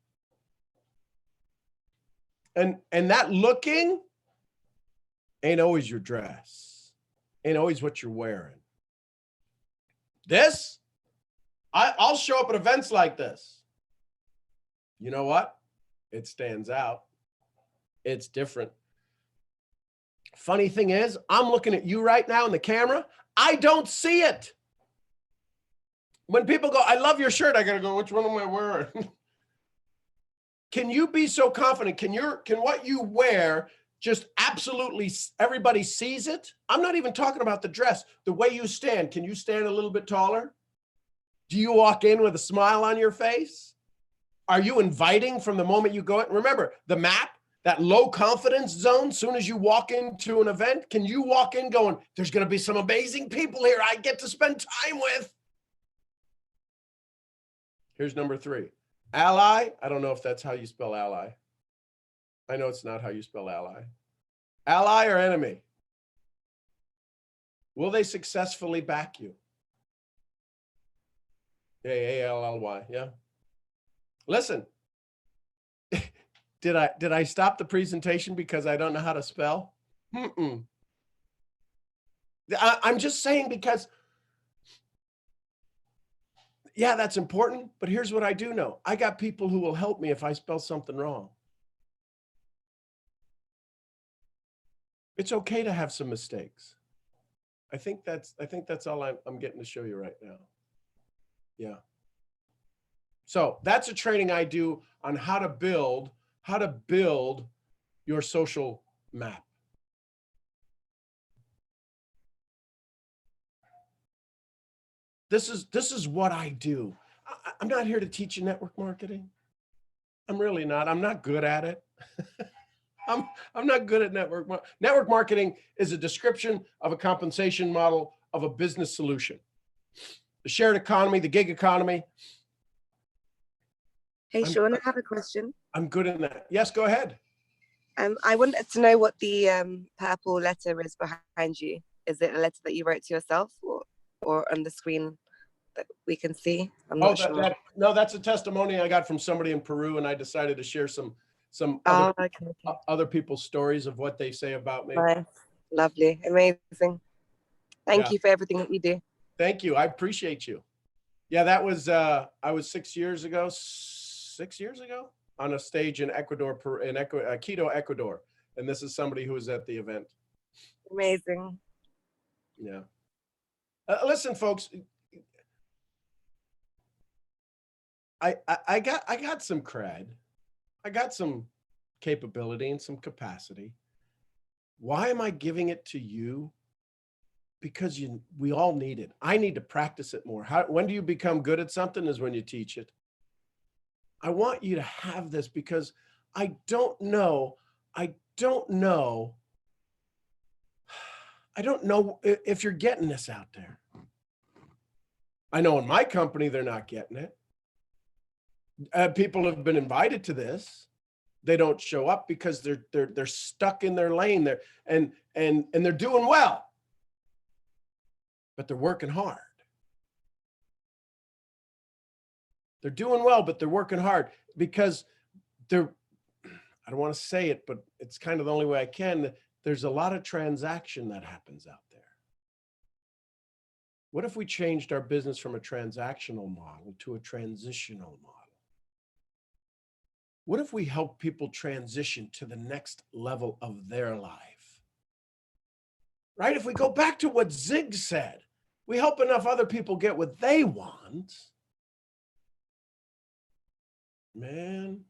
And that looking ain't always your dress. Ain't always what you're wearing. This, I'll show up at events like this. You know what? It stands out. It's different. Funny thing is, I'm looking at you right now in the camera. I don't see it. When people go, I love your shirt, I got to go, which one am I wearing? Can you be so confident? Can what you wear just absolutely everybody sees it? I'm not even talking about the dress, the way you stand. Can you stand a little bit taller? Do you walk in with a smile on your face? Are you inviting from the moment you go in? Remember the map, that low confidence zone. Soon as you walk into an event, can you walk in going, there's going to be some amazing people here I get to spend time with? Here's number 3. Ally. I don't know if that's how you spell ally. I know it's not how you spell ally. Ally or enemy? Will they successfully back you? A-L-L-Y, yeah. Listen, did I stop the presentation because I don't know how to spell? I'm just saying because, yeah, that's important, but here's what I do know. I got people who will help me if I spell something wrong. It's okay to have some mistakes. I think that's all I'm getting to show you right now. Yeah. So that's a training I do on how to build your social map. This is what I do. I'm not here to teach you network marketing. I'm really not. I'm not good at it. I'm not good at network marketing is a description of a compensation model of a business solution. The shared economy, the gig economy. Hey, I'm- Sean, I have a question. I'm good in that. Yes, go ahead. I wanted to know what the purple letter is behind you. Is it a letter that you wrote to yourself, or on the screen that we can see? I'm not sure. No, that's a testimony I got from somebody in Peru, and I decided to share some Oh, okay. other people's stories of what they say about me. Nice, lovely, amazing. Thank Yeah. you for everything that you do. Thank you. I appreciate you. Yeah, that was I was 6 years ago on a stage in Ecuador, Quito, Ecuador, and this is somebody who was at the event. Amazing. Yeah. Listen, folks. I got some cred. I got some capability and some capacity. Why am I giving it to you? Because we all need it. I need to practice it more. When do you become good at something? Is when you teach it. I want you to have this because I don't know if you're getting this out there. I know in my company, they're not getting it. People have been invited to this. They don't show up because they're stuck in their lane there and they're doing well, but they're working hard. They're doing well, but they're working hard because I don't want to say it, but it's kind of the only way I can. There's a lot of transaction that happens out there. What if we changed our business from a transactional model to a transitional model? What if we help people transition to the next level of their life? Right? If we go back to what Zig said, we help enough other people get what they want. Man,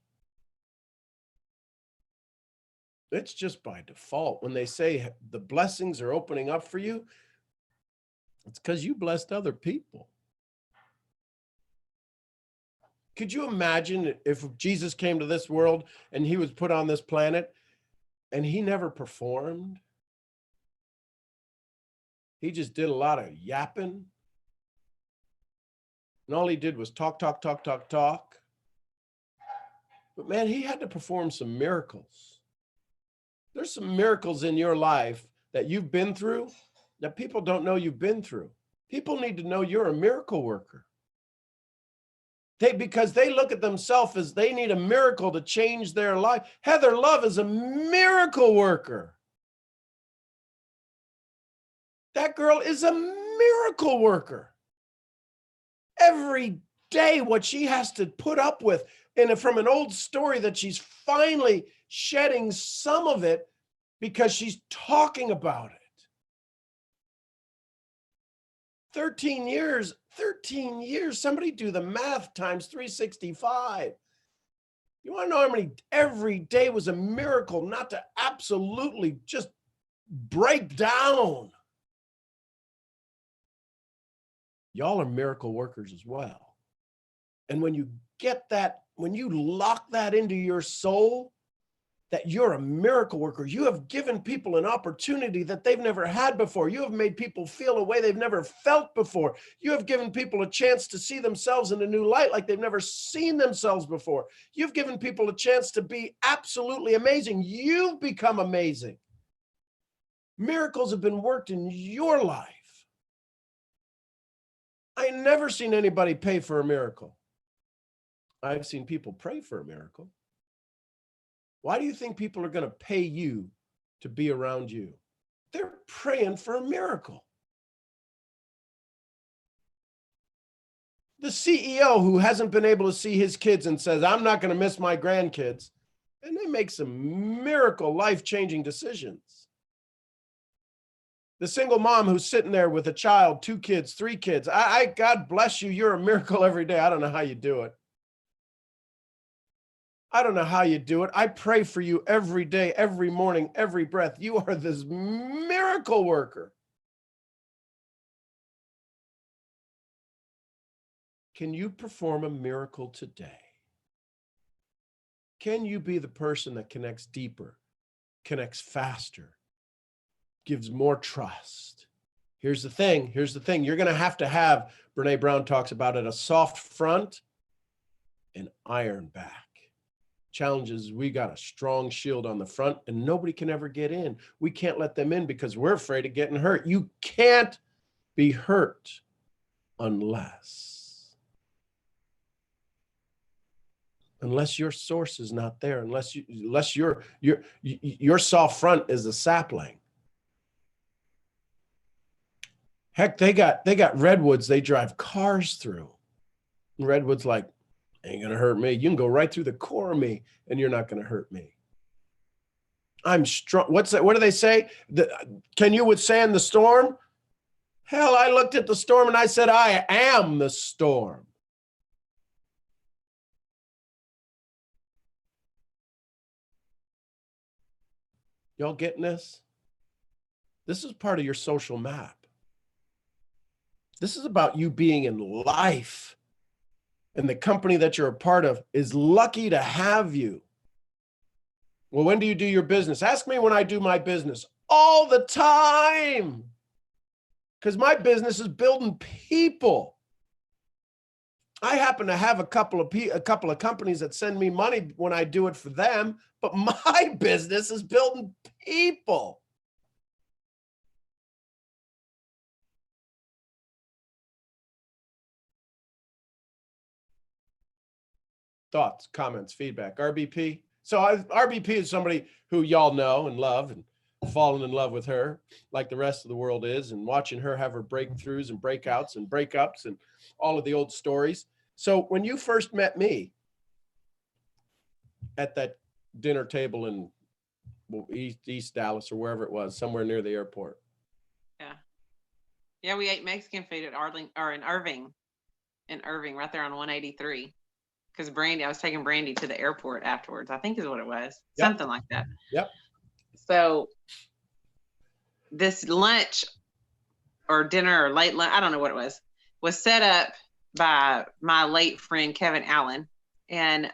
it's just by default. When they say the blessings are opening up for you, it's because you blessed other people. Could you imagine if Jesus came to this world and he was put on this planet and he never performed? He just did a lot of yapping. And all he did was talk. But man, he had to perform some miracles. There's some miracles in your life that you've been through that people don't know you've been through. People need to know you're a miracle worker. Because they look at themselves as they need a miracle to change their life. Heather Love is a miracle worker. That girl is a miracle worker. Every day, what she has to put up with, and from an old story that she's finally shedding some of it because she's talking about it. 13 years, somebody do the math times 365. You want to know how many every day was a miracle, not to absolutely just break down. Y'all are miracle workers as well. And when you get that, when you lock that into your soul, that you're a miracle worker, you have given people an opportunity that they've never had before. You have made people feel a way they've never felt before. You have given people a chance to see themselves in a new light like they've never seen themselves before. You've given people a chance to be absolutely amazing. You've become amazing. Miracles have been worked in your life. I never seen anybody pay for a miracle. I've seen people pray for a miracle. Why do you think people are going to pay you to be around you? They're praying for a miracle. The CEO who hasn't been able to see his kids and says, I'm not going to miss my grandkids, and they make some miracle life-changing decisions. The single mom who's sitting there with a child, 2 kids, 3 kids. God bless you. You're a miracle every day. I don't know how you do it. I don't know how you do it. I pray for you every day, every morning, every breath. You are this miracle worker. Can you perform a miracle today? Can you be the person that connects deeper, connects faster, gives more trust? Here's the thing. You're going to have, Brene Brown talks about it, a soft front and iron back. Challenges, we got a strong shield on the front and nobody can ever get in. We can't let them in because we're afraid of getting hurt. You can't be hurt unless your source is not there, unless your soft front is a sapling. Heck, they got redwoods they drive cars through. And redwood's like, ain't gonna hurt me. You can go right through the core of me and you're not gonna hurt me. I'm strong. What's that? What do they say? Can you withstand the storm? Hell, I looked at the storm and I said, I am the storm. Y'all getting this? This is part of your social map. This is about you being in life. And the company that you're a part of is lucky to have you. Well, when do you do your business? Ask me when I do my business. All the time. Because my business is building people. I happen to have a couple of companies that send me money when I do it for them, but my business is building people. Thoughts, comments, feedback, RBP. So RBP is somebody who y'all know and love and fallen in love with her like the rest of the world is, and watching her have her breakthroughs and breakouts and breakups and all of the old stories. So when you first met me at that dinner table in East Dallas or wherever it was, somewhere near the airport. Yeah, we ate Mexican food at Irving, right there on 183. Because I was taking Brandy to the airport afterwards, I think is what it was. Yep. Something like that. Yep. So this lunch or dinner or late lunch, I don't know what it was set up by my late friend, Kevin Allen. And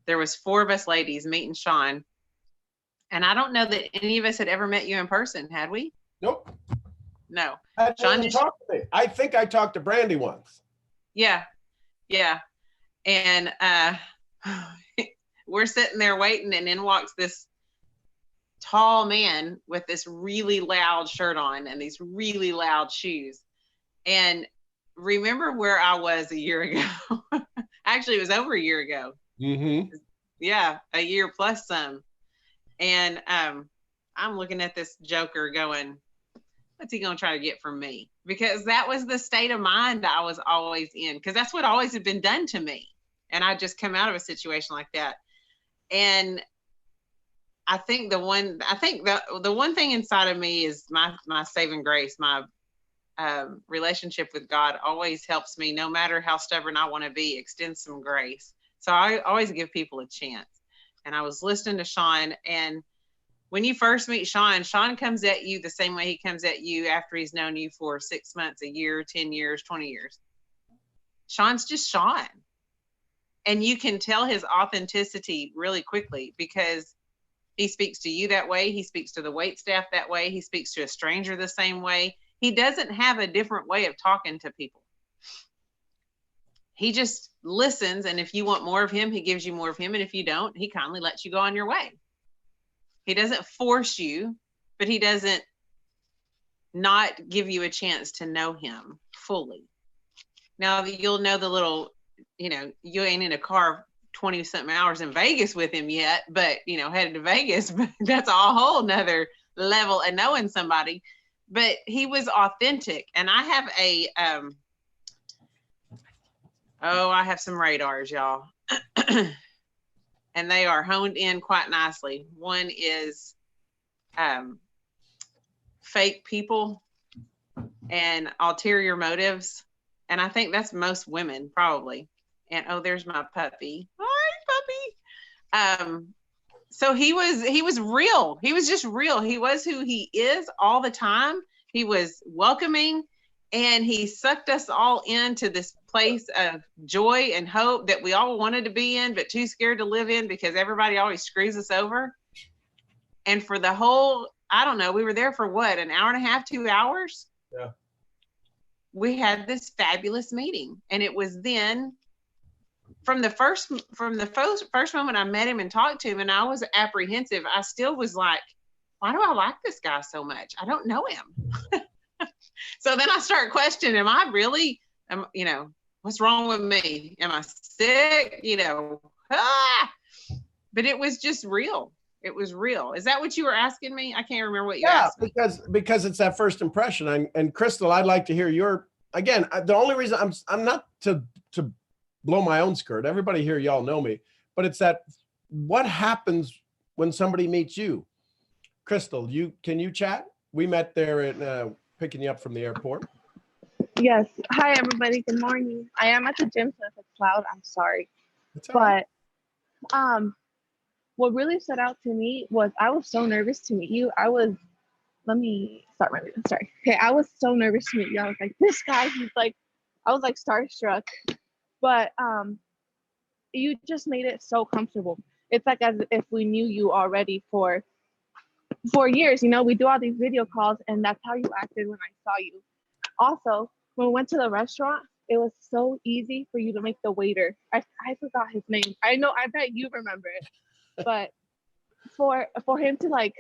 there was 4 of us ladies meeting Sean. And I don't know that any of us had ever met you in person, had we? Nope. No. Sean just talked to me. I think I talked to Brandy once. Yeah. And we're sitting there waiting, and in walks this tall man with this really loud shirt on and these really loud shoes. And remember where I was a year ago? Actually, it was over a year ago. Mm-hmm. Yeah, a year plus some. And I'm looking at this joker going, what's he going to try to get from me? Because that was the state of mind I was always in, because that's what always had been done to me. And I just come out of a situation like that. And I think the one thing inside of me is my saving grace. My relationship with God always helps me, no matter how stubborn I want to be, extend some grace. So I always give people a chance. And I was listening to Sean, and when you first meet Sean comes at you the same way he comes at you after he's known you for 6 months, a year, 10 years, 20 years. Sean's just Sean. And you can tell his authenticity really quickly, because he speaks to you that way. He speaks to the wait staff that way. He speaks to a stranger the same way. He doesn't have a different way of talking to people. He just listens. And if you want more of him, he gives you more of him. And if you don't, he kindly lets you go on your way. He doesn't force you, but he doesn't not give you a chance to know him fully. Now, you'll know the little, you ain't in a car 20 something hours in Vegas with him yet, but headed to Vegas, but that's a whole nother level of knowing somebody. But he was authentic. And I have I have some radars, y'all. And they are honed in quite nicely. One is fake people and ulterior motives. And I think that's most women probably. And there's my puppy. Hi, So he was real. He was just real. He was who he is all the time. He was welcoming, and he sucked us all into this place of joy and hope that we all wanted to be in, but too scared to live in because everybody always screws us over. And for the whole, I don't know, we were there for what, an hour and a half, 2 hours? Yeah. We had this fabulous meeting. And it was then from the first moment I met him and talked to him, and I was apprehensive. I still was like, why do I like this guy so much? I don't know him. So then I start questioning, am I really, what's wrong with me? Am I sick? But it was just real. It was real. Is that what you were asking me? I can't remember what you asked me. because it's that first impression. And Crystal, I'd like to hear the only reason I'm not to blow my own skirt. Everybody here, y'all know me, but it's that what happens when somebody meets you? Crystal, can you chat? We met there at picking you up from the airport. Yes. Hi, everybody. Good morning. I am at the gym, so if it's loud, I'm sorry. That's all right. But what really stood out to me was I was so nervous to meet you. Let me start my video. Sorry. Okay, I was so nervous to meet you. I was like, this guy, I was like starstruck. But you just made it so comfortable. It's like as if we knew you already for years. We do all these video calls, and that's how you acted when I saw you. Also, when we went to the restaurant, it was so easy for you to make the waiter. I forgot his name. I bet you remember it. But for him to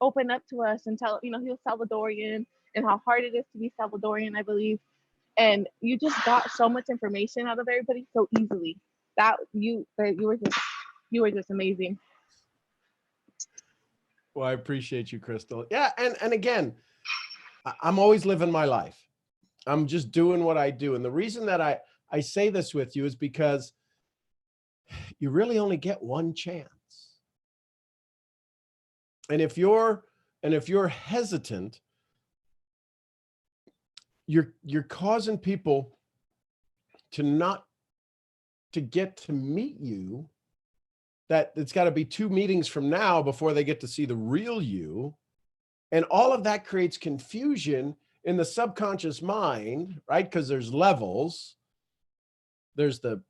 open up to us and tell, he was Salvadorian and how hard it is to be Salvadorian, I believe. And you just got so much information out of everybody so easily. You were just amazing. Well, I appreciate you, Crystal. Yeah, and again, I'm always living my life. I'm just doing what I do. And the reason that I say this with you is because you really only get one chance. And if you're hesitant, you're causing people to get to meet you, that it's got to be 2 meetings from now before they get to see the real you. And all of that creates confusion in the subconscious mind, right? Because there's levels. There's the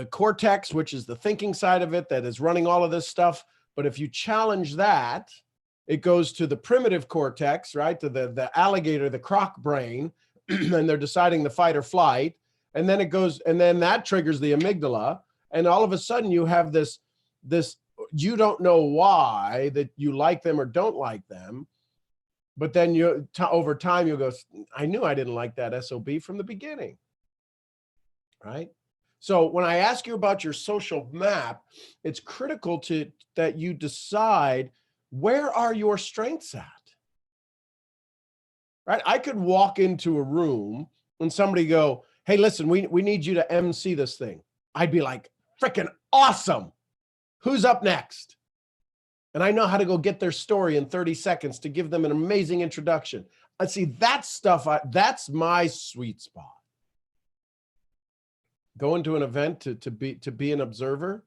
cortex, which is the thinking side of it that is running all of this stuff. But if you challenge that, it goes to the primitive cortex, right? To the alligator, the croc brain, and they're deciding the fight or flight. And then it goes, and then that triggers the amygdala. And all of a sudden you have this, you don't know why that you like them or don't like them. But then over time you'll go, I knew I didn't like that SOB from the beginning, right? So when I ask you about your social map, it's critical that you decide, where are your strengths at? Right? I could walk into a room and somebody go, hey, listen, we need you to MC this thing. I'd be like, freaking awesome. Who's up next? And I know how to go get their story in 30 seconds to give them an amazing introduction. I see that stuff. That's my sweet spot. Going to an event to be an observer,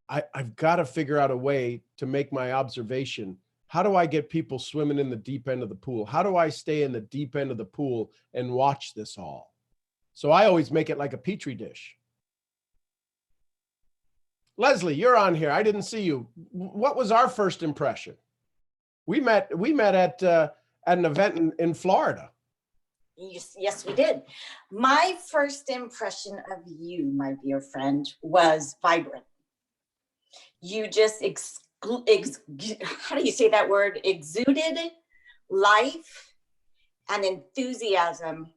I've got to figure out a way to make my observation. How do I get people swimming in the deep end of the pool? How do I stay in the deep end of the pool and watch this all? So I always make it like a petri dish. Leslie, you're on here. I didn't see you. What was our first impression? We met at an event in Florida. Yes, we did. My first impression of you, my dear friend, was vibrant. You just, how do you say that word? Exuded life and enthusiasm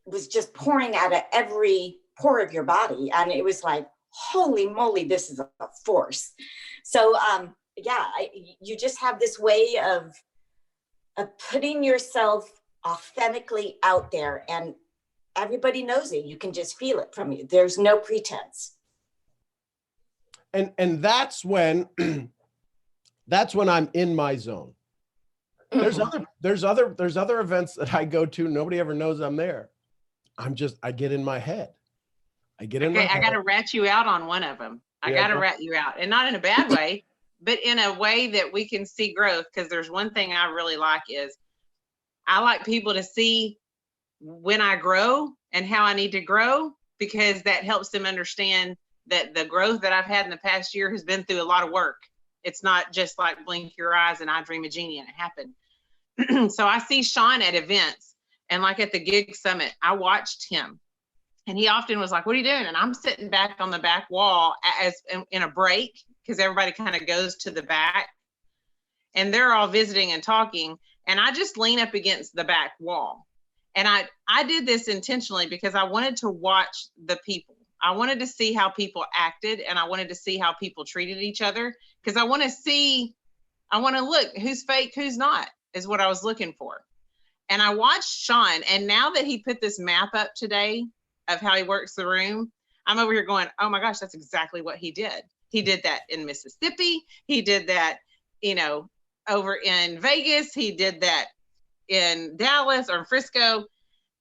was just pouring out of every pore of your body. And it was like, holy moly, this is a force. So yeah, you just have this way of putting yourself authentically out there, and everybody knows it. You can just feel it from you. There's no pretense. And that's when I'm in my zone. There's other events that I go to. Nobody ever knows I'm there. I get in my head. I get in Okay, my I got to head. rat you out on one of them. I Yeah, got to go. rat you out, and not in a bad way, but in a way that we can see growth. Because there's one thing I really like is I like people to see when I grow and how I need to grow, because that helps them understand that the growth that I've had in the past year has been through a lot of work. It's not just like blink your eyes and I dream a genie and it happened. So I see Sean at events, and like at the Gig Summit, I watched him. And he often was like, what are you doing? And I'm sitting back on the back wall as in a break, because everybody kind of goes to the back and they're all visiting and talking. And I just lean up against the back wall. And I did this intentionally because I wanted to watch the people. I wanted to see how people acted, and I wanted to see how people treated each other, because I want to look who's fake, who's not, is what I was looking for. And I watched Sean, and now that he put this map up today of how he works the room, I'm over here going, oh my gosh, that's exactly what he did. He did that in Mississippi. He did that, over in Vegas. He did that in Dallas or in Frisco.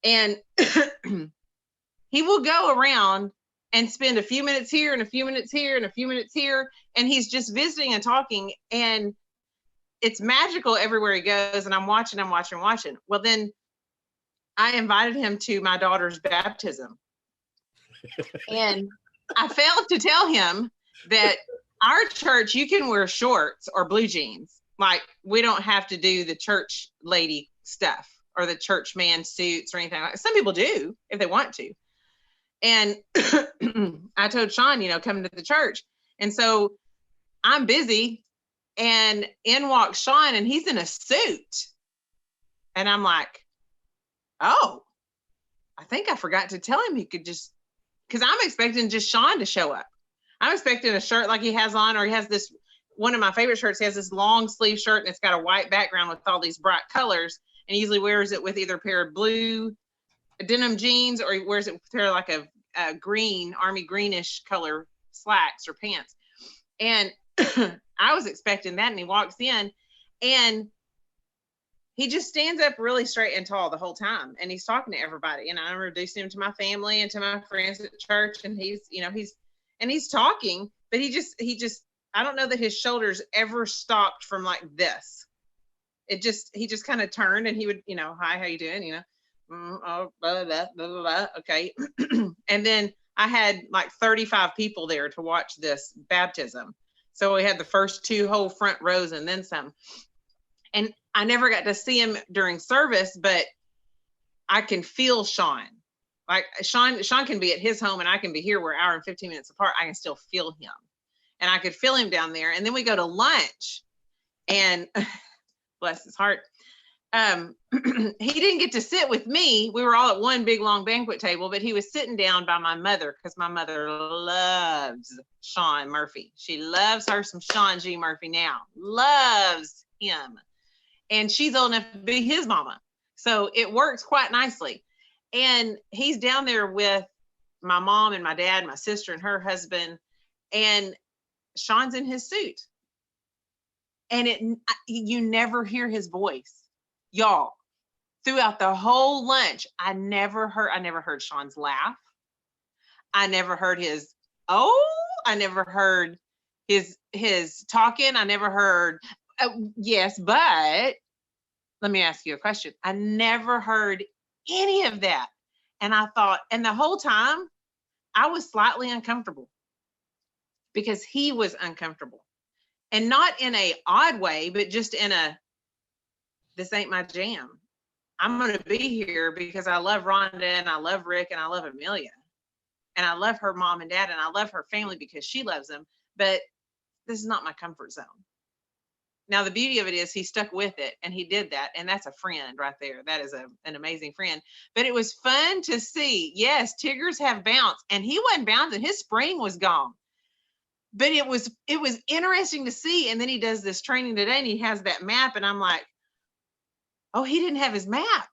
And he will go around and spend a few minutes here and a few minutes here and a few minutes here. And he's just visiting and talking. And it's magical everywhere he goes. And I'm watching. Well, then I invited him to my daughter's baptism. And I failed to tell him that our church, you can wear shorts or blue jeans. Like, we don't have to do the church lady stuff or the church man suits or anything like that. Some people do if they want to. And I told Sean, come to the church. And so I'm busy, and in walks Sean, and he's in a suit. And I'm like, oh, I think I forgot to tell him he could just, because I'm expecting just Sean to show up. I'm expecting a shirt like he has on, or he has this, one of my favorite shirts, he has this long sleeve shirt and it's got a white background with all these bright colors. And he usually wears it with either a pair of blue denim jeans, or he wears it with a pair of like a green, army greenish color slacks or pants. And I was expecting that, and he walks in and he just stands up really straight and tall the whole time. And he's talking to everybody. And I introduced him to my family and to my friends at church. And he's talking, but he just, I don't know that his shoulders ever stopped from like this. He just kind of turned, and he would, hi, how you doing? Oh, blah, blah, blah, blah, blah. Okay. And then I had like 35 people there to watch this baptism. So we had the first two whole front rows and then some. And I never got to see him during service, but I can feel Sean. Like Sean can be at his home and I can be here. We're an hour and 15 minutes apart. I can still feel him. And I could feel him down there. And then we go to lunch, and bless his heart. He didn't get to sit with me. We were all at one big long banquet table, but he was sitting down by my mother, because my mother loves Sean Murphy. She loves her some Sean G. Murphy now, loves him. And she's old enough to be his mama. So it works quite nicely. And he's down there with my mom and my dad, my sister and her husband, and Sean's in his suit. And you never hear his voice. Y'all, throughout the whole lunch, I never heard Sean's laugh. I never heard his, I never heard his talking. I never heard, yes, but let me ask you a question. I never heard any of that. And I thought, and the whole time I was slightly uncomfortable, because he was uncomfortable, and not in a odd way, but just in a, this ain't my jam. I'm going to be here because I love Rhonda and I love Rick and I love Amelia and I love her mom and dad and I love her family because she loves them. But this is not my comfort zone. Now, the beauty of it is he stuck with it, and he did that. And that's a friend right there. That is an amazing friend. But it was fun to see. Yes, Tiggers have bounce, and he wasn't bouncing. His spring was gone. But it was interesting to see. And then he does this training today, and he has that map. And I'm like, oh, he didn't have his map.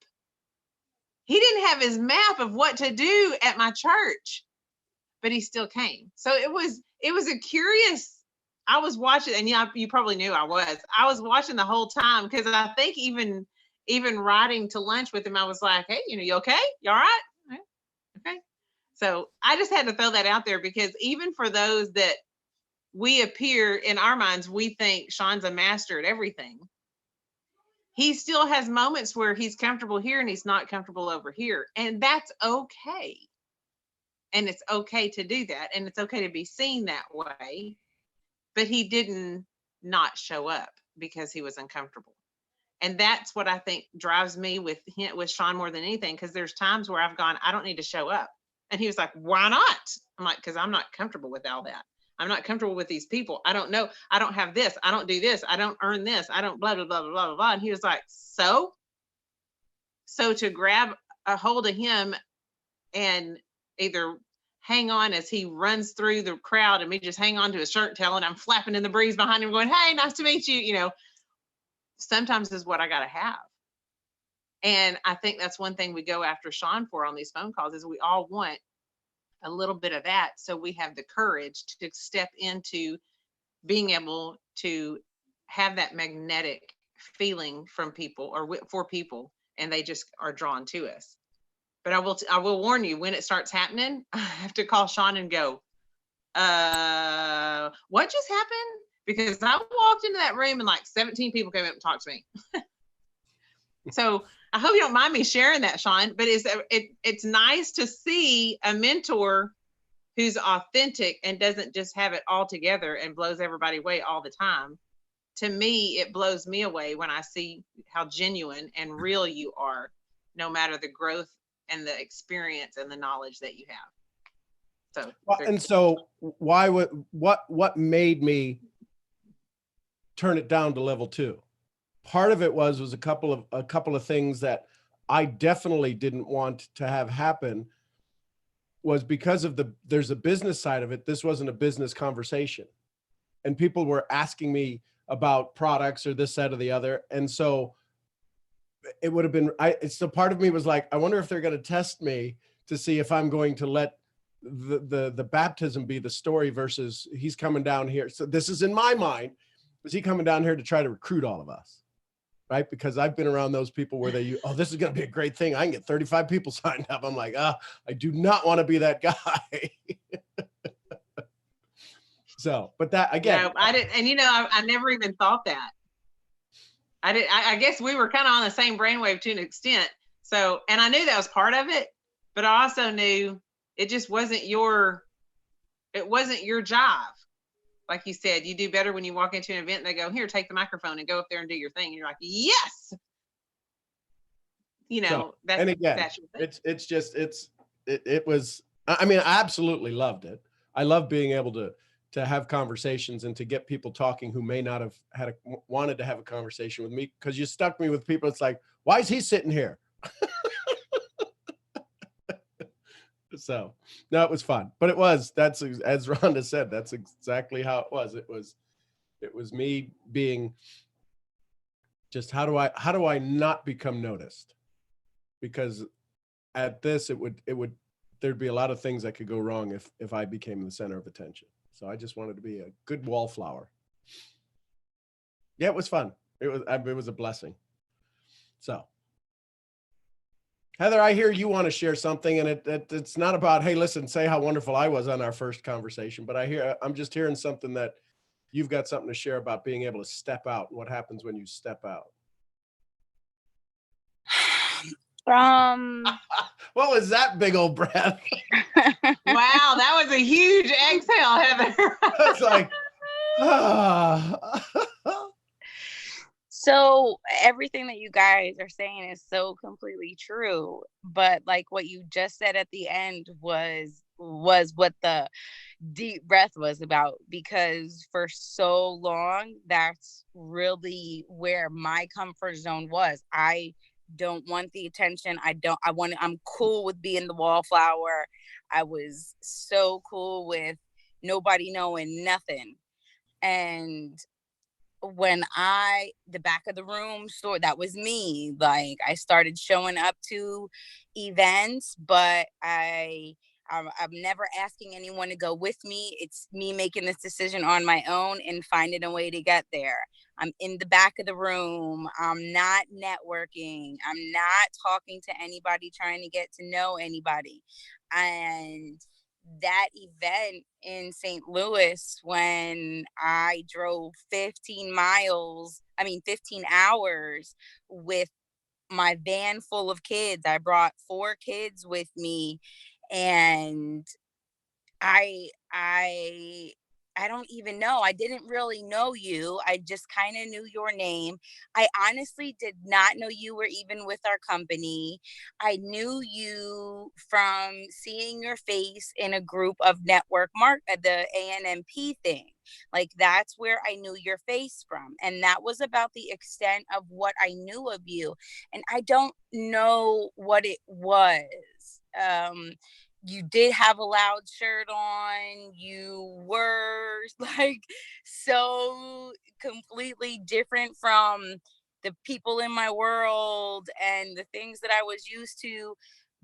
He didn't have his map of what to do at my church, but he still came. So it was a curious, I was watching, and yeah, you probably knew I was watching the whole time, because I think even riding to lunch with him, I was like, hey, you okay? You all right? Okay. So I just had to throw that out there, because even for those that we appear in our minds, we think Sean's a master at everything. He still has moments where he's comfortable here and he's not comfortable over here. And that's okay. And it's okay to do that. And it's okay to be seen that way. But he didn't not show up because he was uncomfortable. And that's what I think drives me with Sean more than anything. Because there's times where I've gone, I don't need to show up. And he was like, why not? I'm like, because I'm not comfortable with all that. I'm not comfortable with these people. I don't know. I don't have this. I don't do this. I don't earn this. I don't blah, blah, blah, blah, blah, blah. And he was like, so to grab a hold of him and either hang on as he runs through the crowd and me just hang on to his shirt tail and I'm flapping in the breeze behind him going, hey, nice to meet you. You know, sometimes is what I got to have. And I think that's one thing we go after Sean for on these phone calls is we all want a little bit of that. So we have the courage to step into being able to have that magnetic feeling from people or for people, and they just are drawn to us. But I will warn you, when it starts happening, I have to call Sean and go, what just happened? Because I walked into that room and like 17 people came up and talked to me. So I hope you don't mind me sharing that, Sean, but it's nice to see a mentor who's authentic and doesn't just have it all together and blows everybody away all the time. To me, it blows me away when I see how genuine and real you are, no matter the growth and the experience and the knowledge that you have. So, well, and so what made me turn it down to level 2? Part of it was a couple of things that I definitely didn't want to have happen, was because of there's a business side of it. This wasn't a business conversation, and people were asking me about products or this, that, or the other. And so it would have been, so part of me was like, I wonder if they're going to test me to see if I'm going to let the baptism be the story versus he's coming down here. So this is in my mind, was he coming down here to try to recruit all of us? Right? Because I've been around those people where this is going to be a great thing. I can get 35 people signed up. I'm like, I do not want to be that guy. So, but that again, no, I didn't. And I never even thought that. I guess we were kind of on the same brainwave to an extent. So, and I knew that was part of it, but I also knew it just wasn't your job. Like you said, you do better when you walk into an event and they go, here, take the microphone and go up there and do your thing. And you're like, yes. So, that's, and again, that's your thing. it was, I mean, I absolutely loved it. I love being able to have conversations and to get people talking who may not have wanted to have a conversation with me, because you stuck me with people. It's like, why is he sitting here? So no, it was fun, but that's as Rhonda said, that's exactly how it was. It was me being just, how do I not become noticed? Because at this, there'd be a lot of things that could go wrong if I became the center of attention. So I just wanted to be a good wallflower. Yeah, it was fun. It was a blessing. So Heather, I hear you want to share something, and it's not about, hey, listen, say how wonderful I was on our first conversation, but I'm just hearing something that you've got something to share about being able to step out and what happens when you step out. What was that big old breath? Wow, that was a huge exhale, Heather. It's like, So everything that you guys are saying is so completely true. But like what you just said at the end was what the deep breath was about, because for so long, that's really where my comfort zone was. I don't want the attention. I'm cool with being the wallflower. I was so cool with nobody knowing nothing. And when the back of the room store, that was me. Like, I started showing up to events, but I I'm never asking anyone to go with me. It's me making this decision on my own and finding a way to get there. I'm in the back of the room. I'm not networking. I'm not talking to anybody, trying to get to know anybody. And that event in St. Louis, when I drove 15 hours with my van full of kids, I brought 4 kids with me, and I don't even know. I didn't really know you. I just kind of knew your name. I honestly did not know you were even with our company. I knew you from seeing your face in a group of the ANMP thing. Like, that's where I knew your face from. And that was about the extent of what I knew of you. And I don't know what it was. You did have a loud shirt on. You were like so completely different from the people in my world and the things that I was used to.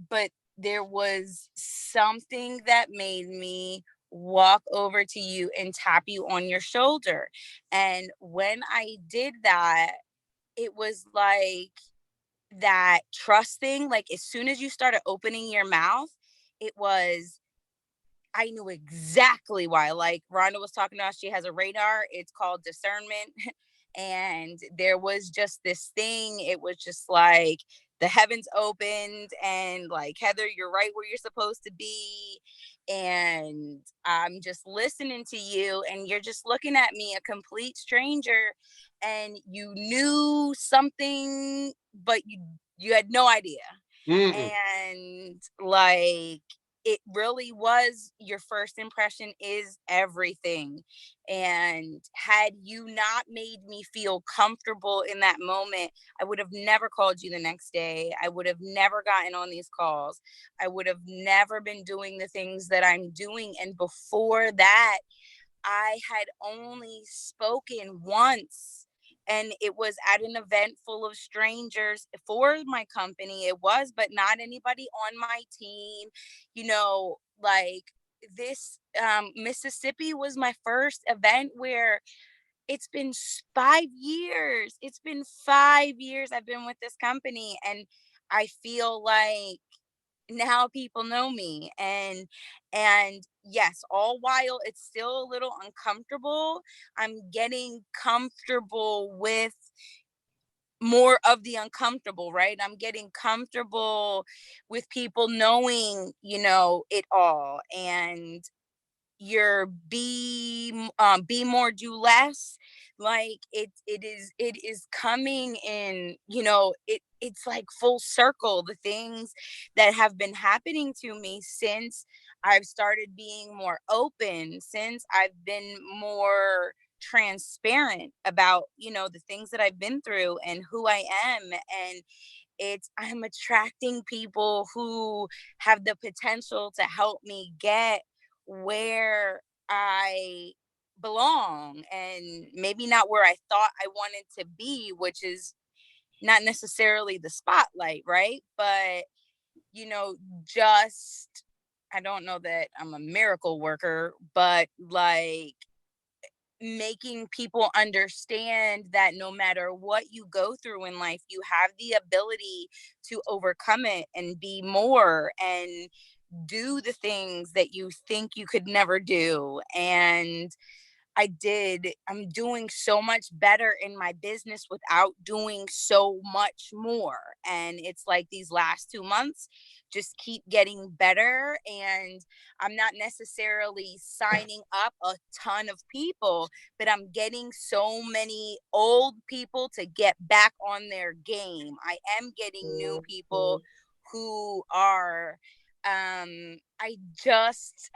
But there was something that made me walk over to you and tap you on your shoulder. And when I did that, it was like that trust thing. Like, as soon as you started opening your mouth, it was, I knew exactly why. Like Rhonda was talking about, she has a radar. It's called discernment. And there was just this thing. It was just like the heavens opened and like, Heather, you're right where you're supposed to be. And I'm just listening to you, and you're just looking at me, a complete stranger, and you knew something, but you had no idea. And like, it really was, your first impression is everything. And had you not made me feel comfortable in that moment, I would have never called you the next day. I would have never gotten on these calls. I would have never been doing the things that I'm doing. And before that, I had only spoken once, and it was at an event full of strangers for my company. It was, but not anybody on my team. You know, like this, Mississippi was my first event where it's been 5 years. It's been 5 years I've been with this company, and I feel like now people know me. And yes, all while it's still a little uncomfortable, I'm getting comfortable with more of the uncomfortable, right? I'm getting comfortable with people knowing, it all. And your be more, do less. Like, it is coming in, it's like full circle, the things that have been happening to me since I've started being more open, since I've been more transparent about, the things that I've been through and who I am. And I'm attracting people who have the potential to help me get where I belong, and maybe not where I thought I wanted to be, which is not necessarily the spotlight, right? But, just, I don't know that I'm a miracle worker, but like, making people understand that no matter what you go through in life, you have the ability to overcome it and be more and do the things that you think you could never do. And I'm doing so much better in my business without doing so much more. And it's like these last 2 months just keep getting better. And I'm not necessarily signing up a ton of people, but I'm getting so many old people to get back on their game. I am getting new people who are I just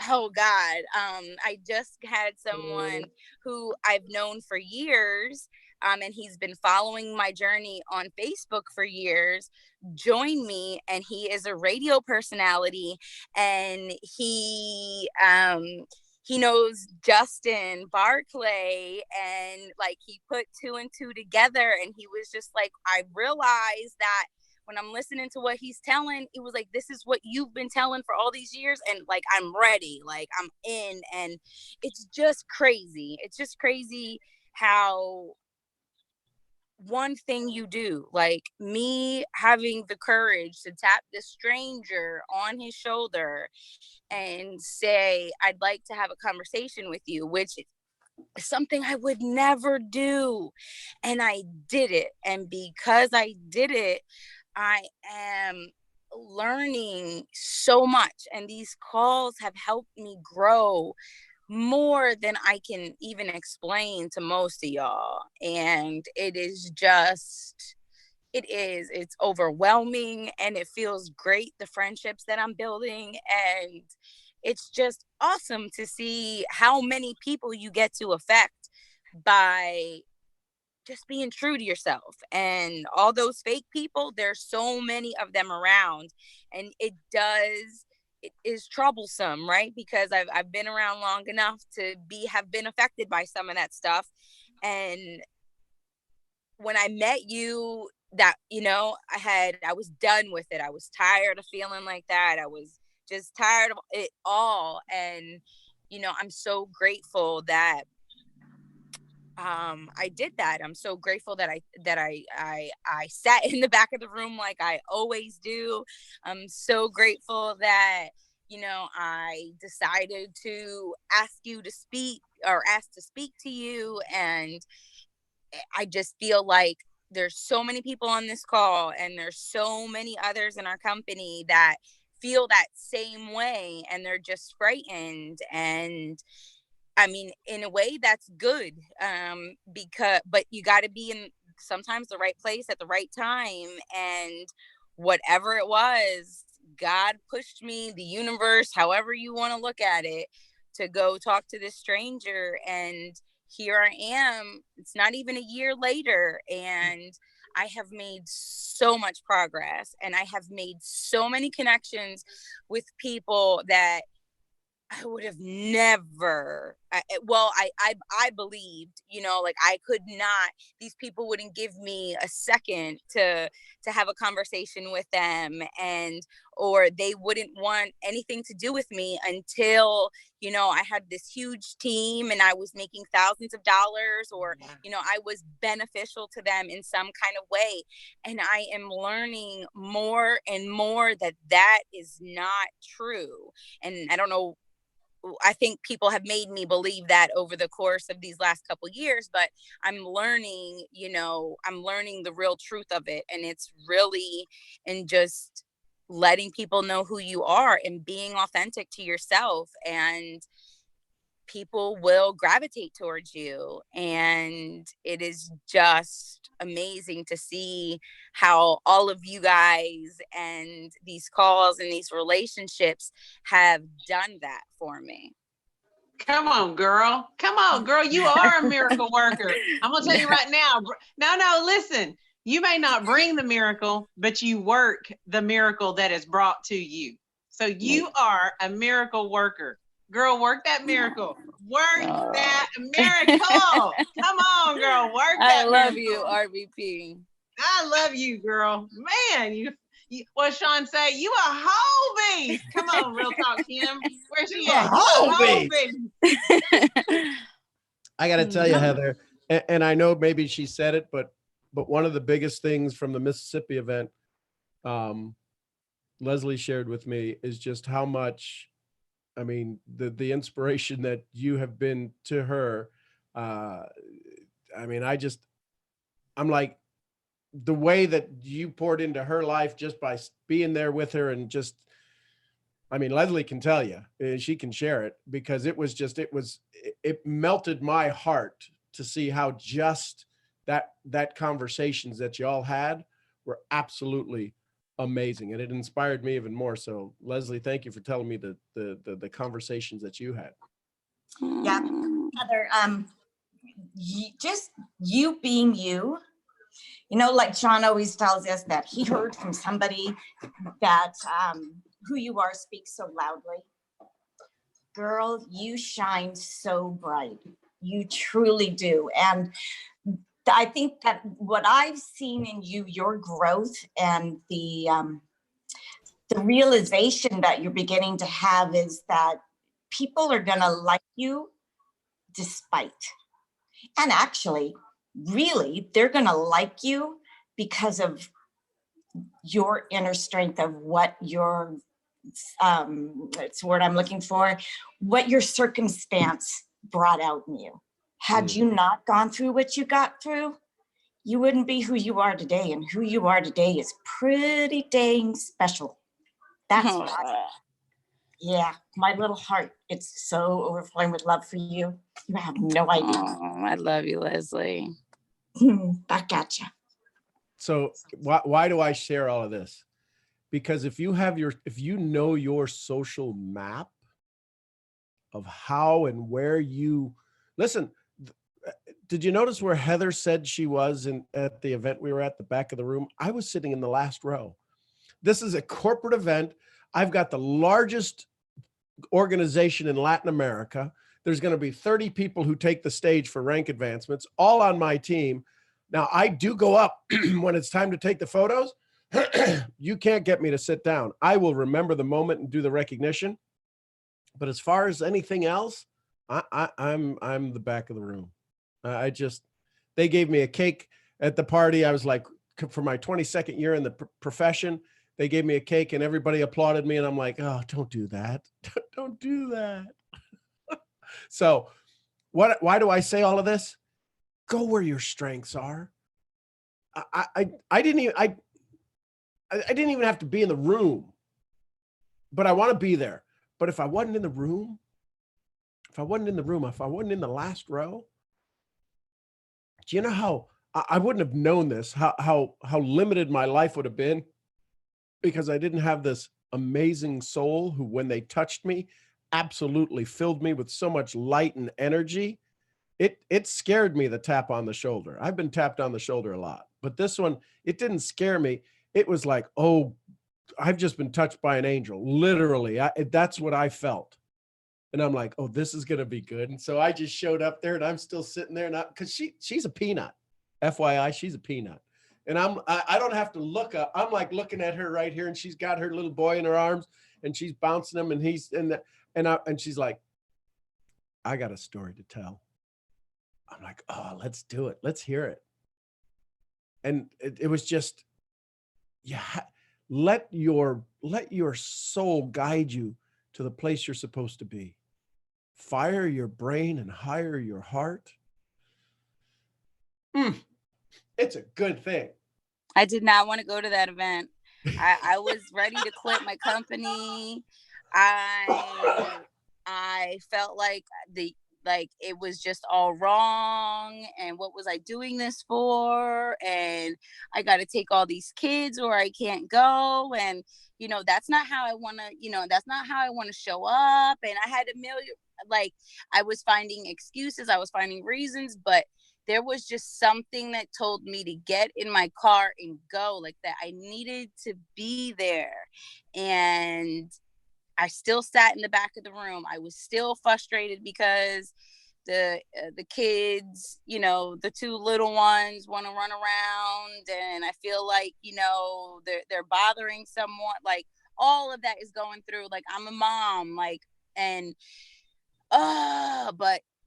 had someone who I've known for years, and he's been following my journey on Facebook for years, join me. And he is a radio personality, and he knows Justin Barclay, and like, he put 2 and 2 together, and he was just like, I realized that when I'm listening to what he's telling, it was like, this is what you've been telling for all these years. And like, I'm ready, like I'm in. And it's just crazy. It's just crazy how one thing you do, like me having the courage to tap this stranger on his shoulder and say, I'd like to have a conversation with you, which is something I would never do. And I did it. And because I did it, I am learning so much. And these calls have helped me grow more than I can even explain to most of y'all. And it is just, it's overwhelming, and it feels great, the friendships that I'm building. And it's just awesome to see how many people you get to affect by just being true to yourself. And all those fake people, there's so many of them around, and it is troublesome, right? Because I've been around long enough to have been affected by some of that stuff. And when I met you, that, you know, I was done with it. I was tired of feeling like that. I was just tired of it all. And, you know, I'm so grateful that I did that. I'm so grateful that I sat in the back of the room like I always do. I'm so grateful that, you know, I decided to ask to speak to you. And I just feel like there's so many people on this call, and there's so many others in our company that feel that same way, and they're just frightened. And I mean, in a way that's good, but you got to be in sometimes the right place at the right time. And whatever it was, God pushed me, the universe, however you want to look at it, to go talk to this stranger. And here I am. It's not even a year later, and I have made so much progress, and I have made so many connections with people that I would have never, I believed, you know, like I could not, these people wouldn't give me a second to have a conversation with them, or they wouldn't want anything to do with me until, you know, I had this huge team and I was making thousands of dollars, or, you know, I was beneficial to them in some kind of way. And I am learning more and more that is not true. And I don't know, I think people have made me believe that over the course of these last couple of years, but I'm learning, you know, I'm learning the real truth of it. And it's really in just letting people know who you are and being authentic to yourself, and people will gravitate towards you. And it is just amazing to see how all of you guys and these calls and these relationships have done that for me. Come on, girl. Come on, girl. You are a miracle worker. I'm going to tell you right now. No, listen. You may not bring the miracle, but you work the miracle that is brought to you. So you are a miracle worker. Girl, work that miracle. Work that miracle. Come on, girl. Work that miracle. I love you, RVP. I love you, girl. Man, you what Sean say? You a whole beast. Come on, real talk, Kim. Where's she at? Whole beast. I got to tell you, Heather, and I know maybe she said it, but one of the biggest things from the Mississippi event, Leslie shared with me, is just how much, I mean, the inspiration that you have been to her. I mean, I'm like, the way that you poured into her life just by being there with her, and just, I mean, Leslie can tell you, she can share it, because it melted my heart to see how just that conversations that y'all had were absolutely amazing, and it inspired me even more. So Leslie, thank you for telling me the conversations that you had. Yeah, Heather, just you being you. You know, like John always tells us that he heard from somebody that who you are speaks so loudly. Girl, you shine so bright. You truly do. And I think that what I've seen in you, your growth and the realization that you're beginning to have is that people are going to like you despite. And actually, really, they're going to like you because of your inner strength of what your, it's the word I'm looking for, what your circumstance brought out in you. Had you not gone through what you got through, you wouldn't be who you are today. And who you are today is pretty dang special. That's what yeah, my little heart, it's so overflowing with love for you. You have no idea. Oh, I love you, Leslie. Back at you. So why do I share all of this? Because if you know your social map of how and where you listen, did you notice where Heather said she was at the event we were at, the back of the room? I was sitting in the last row. This is a corporate event. I've got the largest organization in Latin America. There's going to be 30 people who take the stage for rank advancements, all on my team. Now, I do go up when it's time to take the photos. You can't get me to sit down. I will remember the moment and do the recognition. But as far as anything else, I'm the back of the room. They gave me a cake at the party. I was like, for my 22nd year in the profession, they gave me a cake and everybody applauded me. And I'm like, oh, don't do that. Don't do that. So why do I say all of this? Go where your strengths are. I didn't even have to be in the room, but I want to be there. But if I wasn't in the room, if I wasn't in the last row, do you know how I wouldn't have known this, how limited my life would have been, because I didn't have this amazing soul who, when they touched me, absolutely filled me with so much light and energy. It scared me, the tap on the shoulder. I've been tapped on the shoulder a lot, but this one, it didn't scare me. It was like, oh, I've just been touched by an angel. Literally, that's what I felt. And I'm like, oh, this is going to be good. And so I just showed up there and I'm still sitting there, because she's a peanut. FYI, she's a peanut. And I don't have to look up. I'm like looking at her right here, and she's got her little boy in her arms and she's bouncing him, and and she's like, I got a story to tell. I'm like, oh, let's do it. Let's hear it. And it was just, yeah, let your soul guide you to the place you're supposed to be. Fire your brain and hire your heart. It's a good thing. I did not want to go to that event. I was ready to quit my company. I felt like it was just all wrong, and what was I doing this for? And I got to take all these kids or I can't go. And that's not how I want to, that's not how I want to show up. And I had a million, I was finding excuses, I was finding reasons, but there was just something that told me to get in my car and go, like that. I needed to be there. And I still sat in the back of the room. I was still frustrated because the kids, the two little ones want to run around, and I feel like, they're bothering someone. Like, all of that is going through. Like, I'm a mom,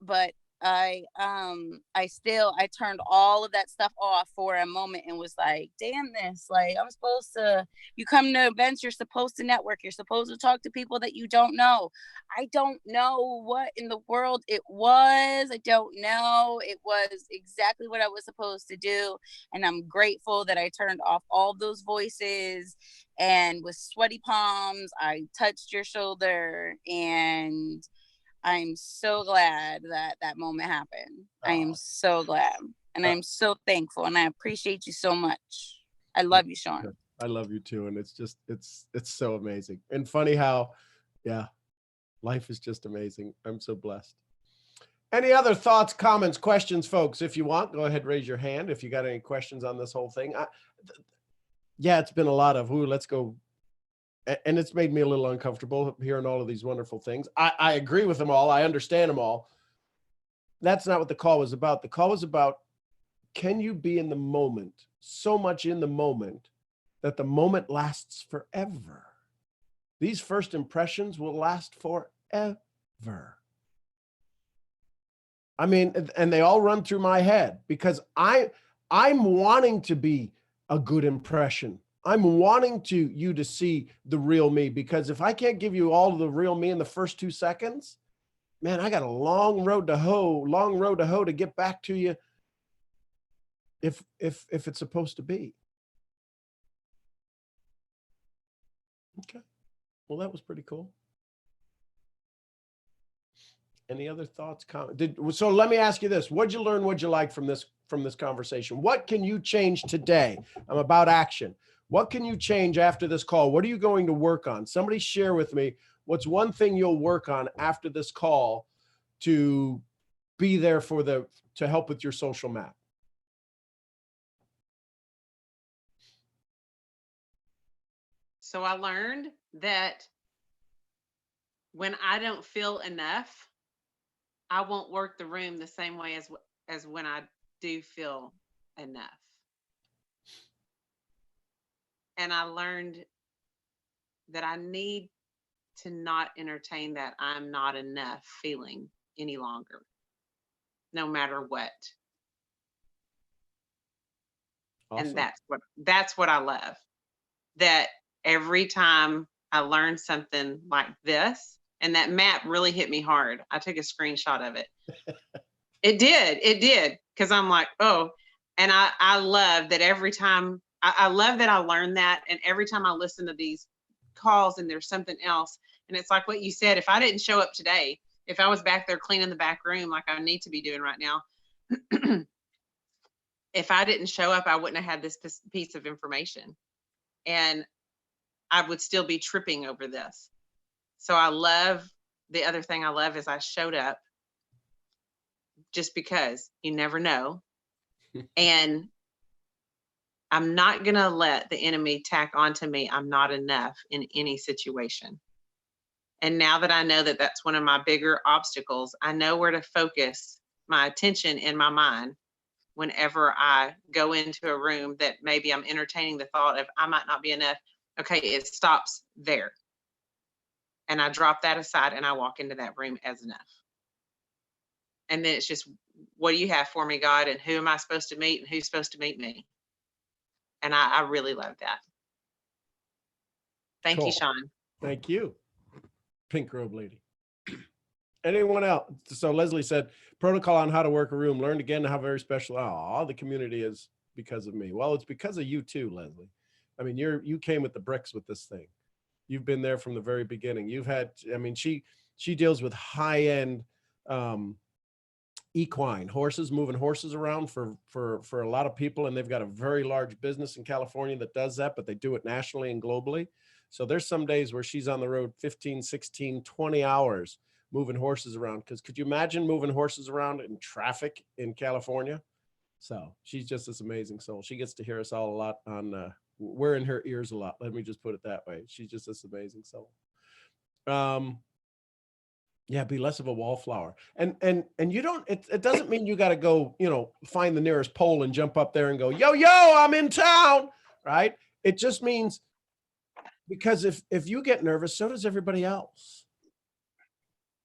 but I turned all of that stuff off for a moment and was like, damn this, I'm supposed to, you come to events, you're supposed to network, you're supposed to talk to people that you don't know. I don't know what in the world it was. I don't know. It was exactly what I was supposed to do. And I'm grateful that I turned off all those voices, and with sweaty palms, I touched your shoulder, and I'm so glad that moment happened. I am so glad, and I'm so thankful, and I appreciate you so much. I love you, Sean. I love you too. And it's just, it's so amazing and funny how, life is just amazing. I'm so blessed. Any other thoughts, comments, questions, folks? If you want, go ahead, raise your hand if you got any questions on this whole thing. It's been a lot of, let's go. And it's made me a little uncomfortable hearing all of these wonderful things. I agree with them all. I understand them all. That's not what the call was about. The call was about can you be in the moment, so much in the moment, that the moment lasts forever? These first impressions will last forever. I mean, and they all run through my head because I'm wanting to be a good impression. I'm wanting you to see the real me, because if I can't give you all of the real me in the first 2 seconds, man, I got a long road to hoe to get back to you if it's supposed to be. Okay. Well, that was pretty cool. Any other thoughts, so let me ask you this. What'd you learn? What'd you like from this conversation? What can you change today? I'm about action. What can you change after this call? What are you going to work on? Somebody share with me, what's one thing you'll work on after this call to be there to help with your social map? So I learned that when I don't feel enough, I won't work the room the same way as when I do feel enough. And I learned that I need to not entertain that I'm not enough feeling any longer, no matter what. Awesome. And that's what I love. That every time I learn something like this, and that map really hit me hard. I took a screenshot of it. It did. Cause I'm like, oh, and I love that every time I love that I learned that. And every time I listen to these calls and there's something else, and it's like what you said, if I didn't show up today, if I was back there cleaning the back room like I need to be doing right now, if I didn't show up, I wouldn't have had this piece of information, and I would still be tripping over this. So the other thing I love is I showed up just because you never know. And I'm not going to let the enemy tack onto me I'm not enough in any situation. And now that I know that that's one of my bigger obstacles, I know where to focus my attention in my mind whenever I go into a room that maybe I'm entertaining the thought of I might not be enough. Okay, it stops there. And I drop that aside and I walk into that room as enough. And then it's just, what do you have for me, God? And who am I supposed to meet, and who's supposed to meet me? And I really love that. Thank you, Sean. Thank you, Pink Robe Lady. Anyone else? So Leslie said, protocol on how to work a room. Learned again how very special. Oh, the community is because of me. Well, it's because of you too, Leslie. I mean, you came with the bricks with this thing. You've been there from the very beginning. You've had, I mean, she deals with high-end equine horses, moving horses around for a lot of people. And they've got a very large business in California that does that, but they do it nationally and globally. So there's some days where she's on the road 15, 16, 20 hours moving horses around. Because could you imagine moving horses around in traffic in California? So she's just this amazing soul. She gets to hear us all a lot on, we're in her ears a lot. Let me just put it that way. She's just this amazing soul. Yeah, be less of a wallflower. And you don't, it doesn't mean you got to go, find the nearest pole and jump up there and go, yo, I'm in town, right? It just means, because if you get nervous, so does everybody else.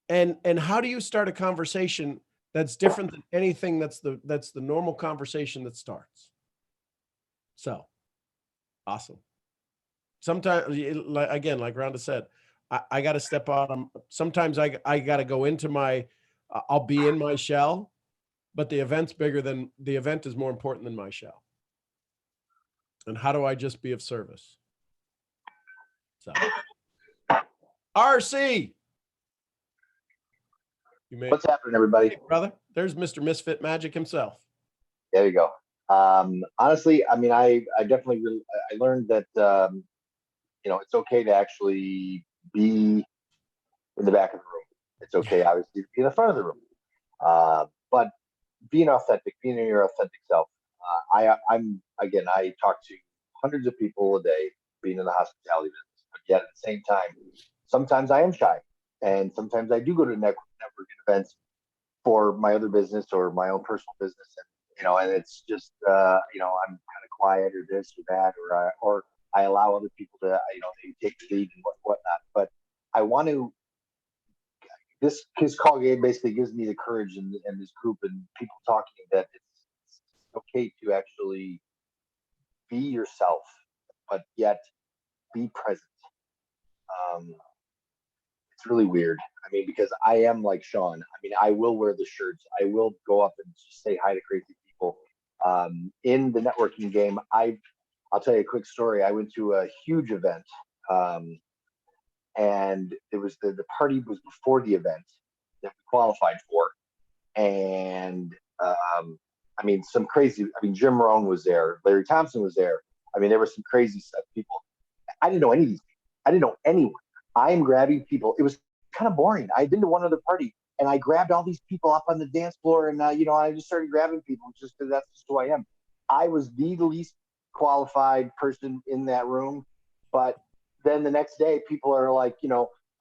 And how do you start a conversation that's different than anything that's the normal conversation that starts? So awesome. Sometimes, again, like Rhonda said, I got to step out. Sometimes I got to go into I'll be in my shell, but the event is more important than my shell. And how do I just be of service? So, RC. What's happening, everybody? Hey, brother, there's Mr. Misfit Magic himself. There you go. Honestly, I mean, I definitely I learned that it's okay to actually be in the back of the room. It's okay, obviously, to be in the front of the room. But being authentic, being your authentic self. I talk to hundreds of people a day, being in the hospitality business. But yet at the same time, sometimes I am shy, and sometimes I do go to networking events for my other business or my own personal business, and it's just, I'm kind of quiet or this or that, or I allow other people to, maybe take the lead and whatnot. But I want to, his call game basically gives me the courage in this group and people talking that it's okay to actually be yourself, but yet be present. It's really weird. I mean, because I am like Sean. I mean, I will wear the shirts. I will go up and just say hi to crazy people. In the networking game, I'll tell you a quick story. I went to a huge event, and it was the party was before the event that we qualified for, and I mean, some crazy. I mean, Jim Rohn was there, Larry Thompson was there. I mean, there were some crazy stuff. People. I didn't know any of these people. I didn't know anyone. I'm grabbing people. It was kind of boring. I'd been to one other party, and I grabbed all these people up on the dance floor, and I just started grabbing people just because that's just who I am. I was the least qualified person in that room, but then the next day, people are like,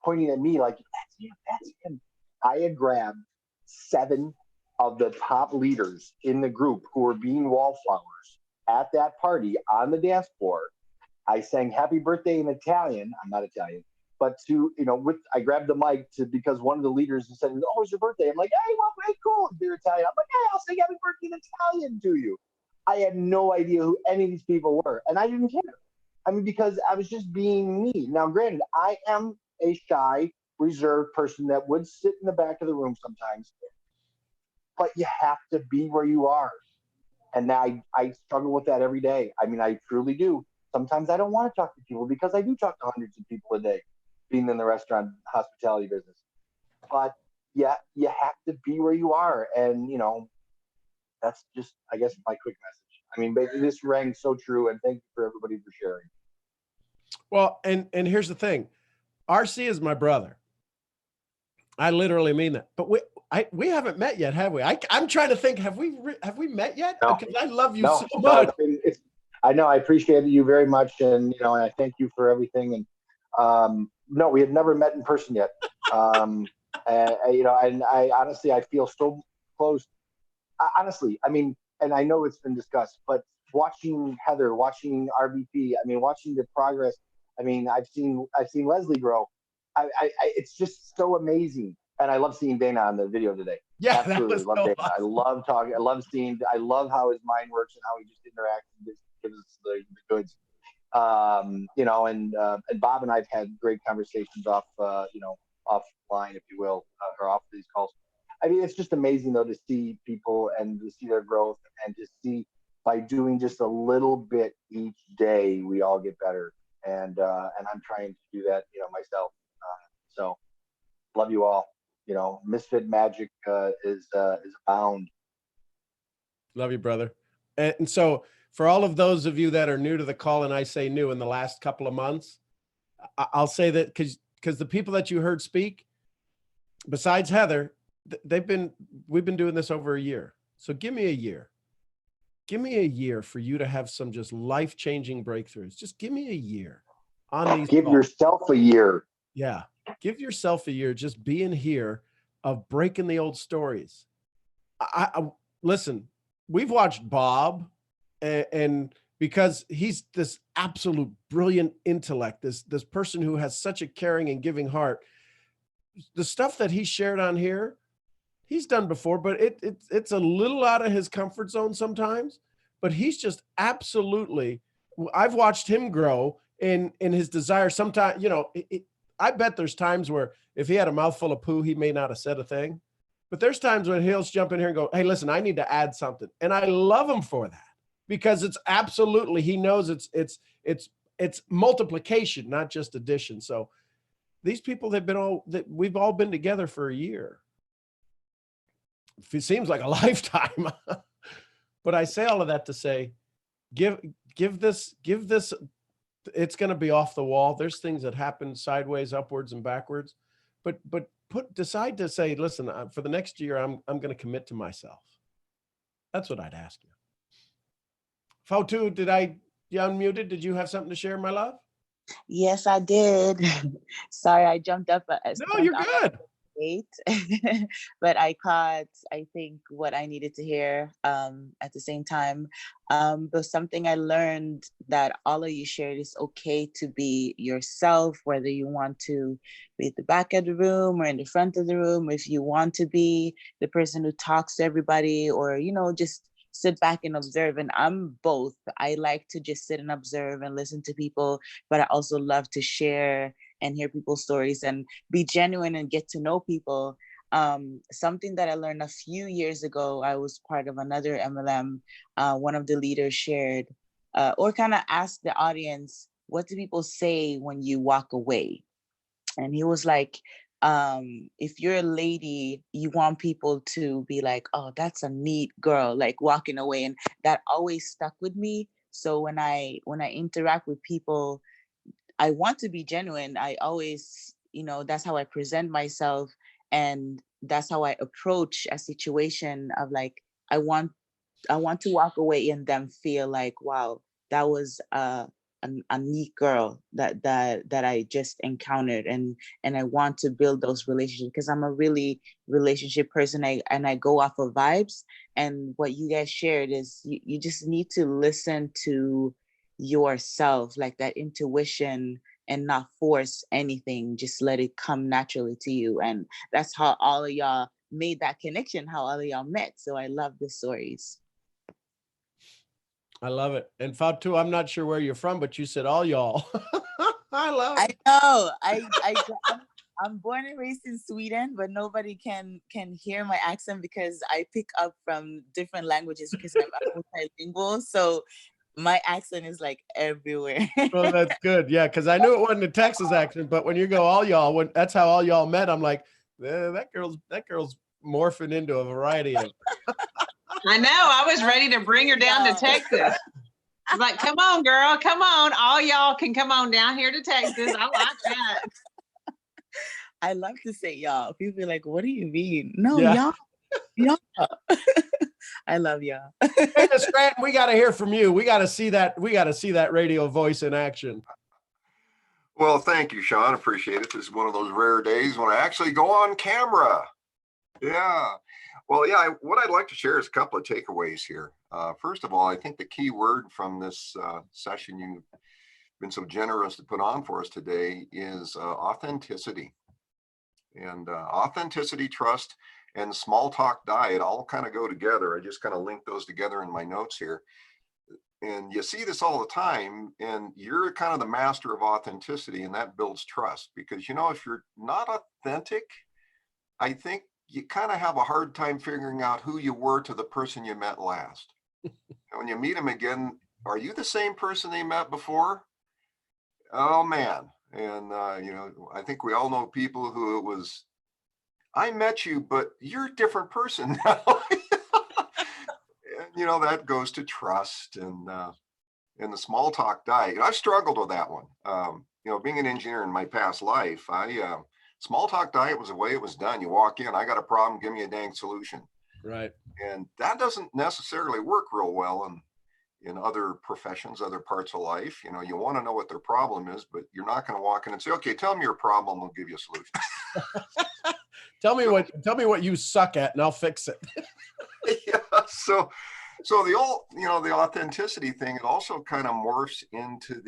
pointing at me like, that's him. I had grabbed 7 of the top leaders in the group who were being wallflowers at that party on the dance floor. I sang happy birthday in Italian. I'm not Italian, but I grabbed the mic because one of the leaders said, "Oh, it's your birthday." I'm like, "Hey, well, hey, cool. They're Italian." I'm like, "Hey, I'll sing happy birthday in Italian to you." I had no idea who any of these people were, and I didn't care. I mean, because I was just being me. Now, granted, I am a shy, reserved person that would sit in the back of the room sometimes, but you have to be where you are. And I struggle with that every day. I mean, I truly do. Sometimes I don't want to talk to people because I do talk to hundreds of people a day being in the restaurant hospitality business. But yeah, you have to be where you are. And, that's just, I guess, my quick message. I mean, this rang so true. And thank you for everybody for sharing. Well, and here's the thing. RC is my brother. I literally mean that. But we haven't met yet, have we? I'm trying to think. Have we met yet? No. Because I love you No, so much. I know. I appreciate you very much, and and I thank you for everything. And no, we have never met in person yet. And I honestly, I feel so close. Honestly, I mean, and I know it's been discussed, but watching Heather, watching RBP, I mean, watching the progress. I mean, I've seen Leslie grow. It's just so amazing. And I love seeing Dana on the video today. Yeah, absolutely love so Dana. awesome. I love talking. I love how his mind works and how he just interacts and just gives us the goods. And Bob and I've had great conversations offline, if you will, or off these calls. I mean, it's just amazing though to see people and to see their growth and to see by doing just a little bit each day, we all get better. And I'm trying to do that, myself. So love you all. Misfit magic is abound. Love you, brother. And so for all of those of you that are new to the call, and I say new in the last couple of months, I'll say that because the people that you heard speak, besides Heather, we've been doing this over a year. So give me a year. Give me a year for you to have some just life-changing breakthroughs. Just give me a year on these. Give yourself a year. Yeah. Give yourself a year just being here of breaking the old stories. I listen, we've watched Bob and because he's this absolute brilliant intellect, this person who has such a caring and giving heart. The stuff that he shared on here, he's done before, but it's a little out of his comfort zone sometimes, but he's just absolutely, I've watched him grow in his desire. Sometimes, I bet there's times where if he had a mouthful of poo, he may not have said a thing, but there's times when he'll jump in here and go, "Hey, listen, I need to add something." And I love him for that because it's absolutely, he knows it's multiplication, not just addition. So these people we've all been together for a year. It seems like a lifetime, but I say all of that to say, give this, it's going to be off the wall. There's things that happen sideways, upwards and backwards, but decide to say, listen, for the next year, I'm going to commit to myself. That's what I'd ask you. Fautu, you unmuted? Did you have something to share, my love? Yes, I did. Sorry, I jumped up. No, you're good. late, but I caught, I think, what I needed to hear at the same time. But something I learned that all of you shared is okay to be yourself, whether you want to be at the back of the room or in the front of the room, if you want to be the person who talks to everybody, or, you know, just sit back and observe. And I'm both. I like to just sit and observe and listen to people, but I also love to share and hear people's stories and be genuine and get to know people. Something that I learned a few years ago, I was part of another MLM. One of the leaders shared or kind of asked the audience, what do people say when you walk away? And he was like, if you're a lady, you want people to be like, oh, that's a neat girl, like walking away. And that always stuck with me. So when I interact with people, I want to be genuine. I always, you know, that's how I present myself. And that's how I approach a situation of like, I want to walk away and them feel like, wow, that was a neat girl that I just encountered, and I want to build those relationships because I'm a really relationship person. I go off of vibes, and what you guys shared is you just need to listen to yourself, like that intuition, and not force anything, just let it come naturally to you. And that's how all of y'all made that connection, how all of y'all met. So I love the stories. I love it. And Fatu, I'm not sure where you're from, but you said all y'all. I love it. I know. I'm born and raised in Sweden, but nobody can hear my accent because I pick up from different languages because I'm multilingual. So my accent is like everywhere. Well, that's good. Yeah, because I knew it wasn't a Texas accent, but when you go all y'all, that's how all y'all met. I'm like, that girl's morphing into a variety of. I know. I was ready to bring her down to Texas. I was like, come on, girl, come on. All y'all can come on down here to Texas. I like that. I love to say y'all. People are like, what do you mean? No, Yeah. y'all. I love y'all. Hey, Miss Scranton, we got to hear from you. We got to see that. We got to see that radio voice in action. Well, thank you, Sean. Appreciate it. This is one of those rare days when I actually go on camera. Yeah. Well, yeah, what I'd like to share is a couple of takeaways here. First of all, I think the key word from this session you've been so generous to put on for us today is authenticity. And authenticity, trust, and small talk diet all kind of go together. I just kind of linked those together in my notes here. And you see this all the time, and you're kind of the master of authenticity, and that builds trust. Because, you know, if you're not authentic, I think you kind of have a hard time figuring out who you were to the person you met last. And when you meet them again, are you the same person they met before? Oh, man. And, you know, I think we all know people who it was, I met you, but you're a different person now. And, you know, that goes to trust and the small talk diet. I've struggled with that one. You know, being an engineer in my past life, small talk diet was the way it was done. You walk in, I got a problem, give me a dang solution. Right. And that doesn't necessarily work real well in other professions, other parts of life. You know, you want to know what their problem is, but you're not going to walk in and say, okay, tell me your problem, we'll give you a solution. Tell me what you suck at and I'll fix it. Yeah. So the authenticity thing, it also kind of morphs into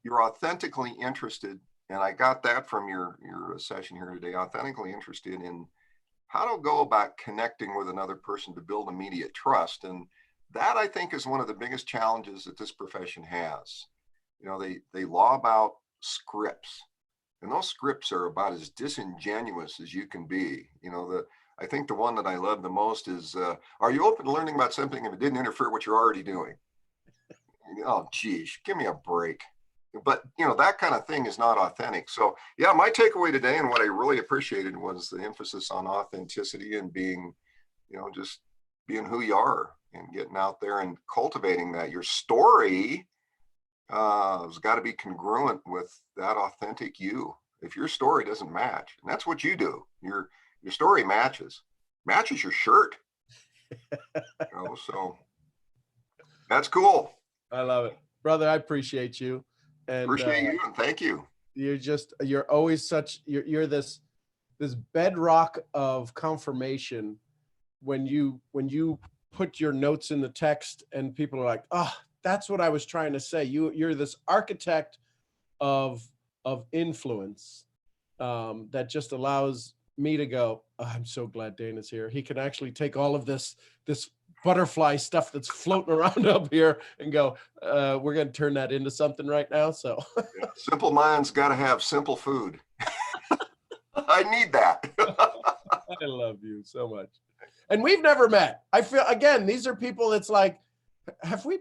you're authentically interested. And I got that from your session here today, authentically interested in how to go about connecting with another person to build immediate trust. And that, I think, is one of the biggest challenges that this profession has. You know, they lob out scripts, and those scripts are about as disingenuous as you can be. You know, I think the one that I love the most is, are you open to learning about something if it didn't interfere with what you're already doing? Oh, geez, give me a break. But, you know, that kind of thing is not authentic. So, yeah, my takeaway today and what I really appreciated was the emphasis on authenticity and being, you know, just being who you are and getting out there and cultivating that. Your story has got to be congruent with that authentic you. If your story doesn't match, and that's what you do, your story matches your shirt. You know, so that's cool. I love it, brother. I appreciate you. And appreciate you, and thank you. You're always you're this this bedrock of confirmation when you put your notes in the text and people are like, oh, that's what I was trying to say. You're this architect of influence that just allows me to go, oh, I'm so glad Dana's here. He can actually take all of this butterfly stuff that's floating around up here and go, we're going to turn that into something right now. So Simple minds got to have simple food. I need that. I love you so much. And we've never met. I feel, again, these are people that's like, have we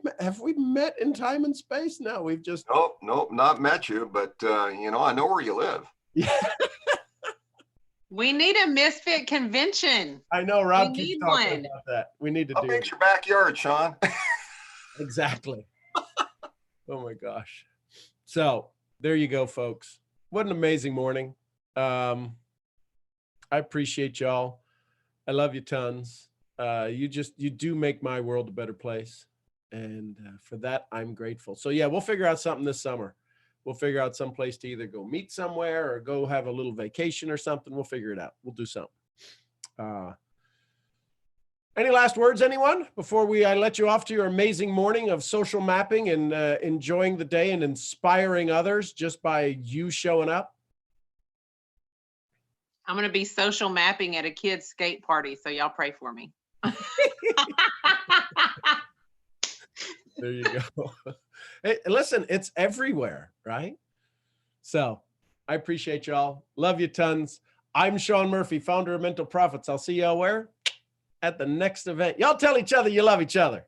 met in time and space? No, we've just. Nope, not met you, but you know, I know where you live. Yeah. We need a misfit convention. I know, Rob We keeps need talking one. about that. We need to How do big's it. your backyard, Sean? Exactly. Oh my gosh. So there you go, folks. What an amazing morning. I appreciate y'all. I love you tons. You do make my world a better place. And for that, I'm grateful. So yeah, we'll figure out something this summer. We'll figure out some place to either go meet somewhere or go have a little vacation or something. We'll figure it out. We'll do something. Any last words, anyone, before I let you off to your amazing morning of social mapping and enjoying the day and inspiring others just by you showing up? I'm going to be social mapping at a kid's skate party, so y'all pray for me. There you go. Hey, listen, it's everywhere, right? So I appreciate y'all. Love you tons. I'm Sean Murphy, founder of Mental Profits. I'll see y'all where? At the next event. Y'all tell each other you love each other.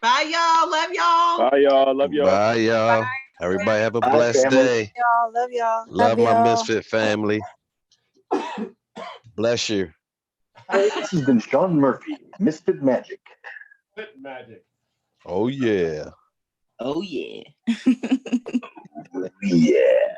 Bye, y'all. Love y'all. Bye, y'all. Love y'all. Bye, y'all. Everybody have a blessed family. day. Y'all, love y'all. Love my Misfit family. Bless you. This has been Sean Murphy, Misfit Magic. Magic. Oh, yeah. Oh, yeah. Yeah.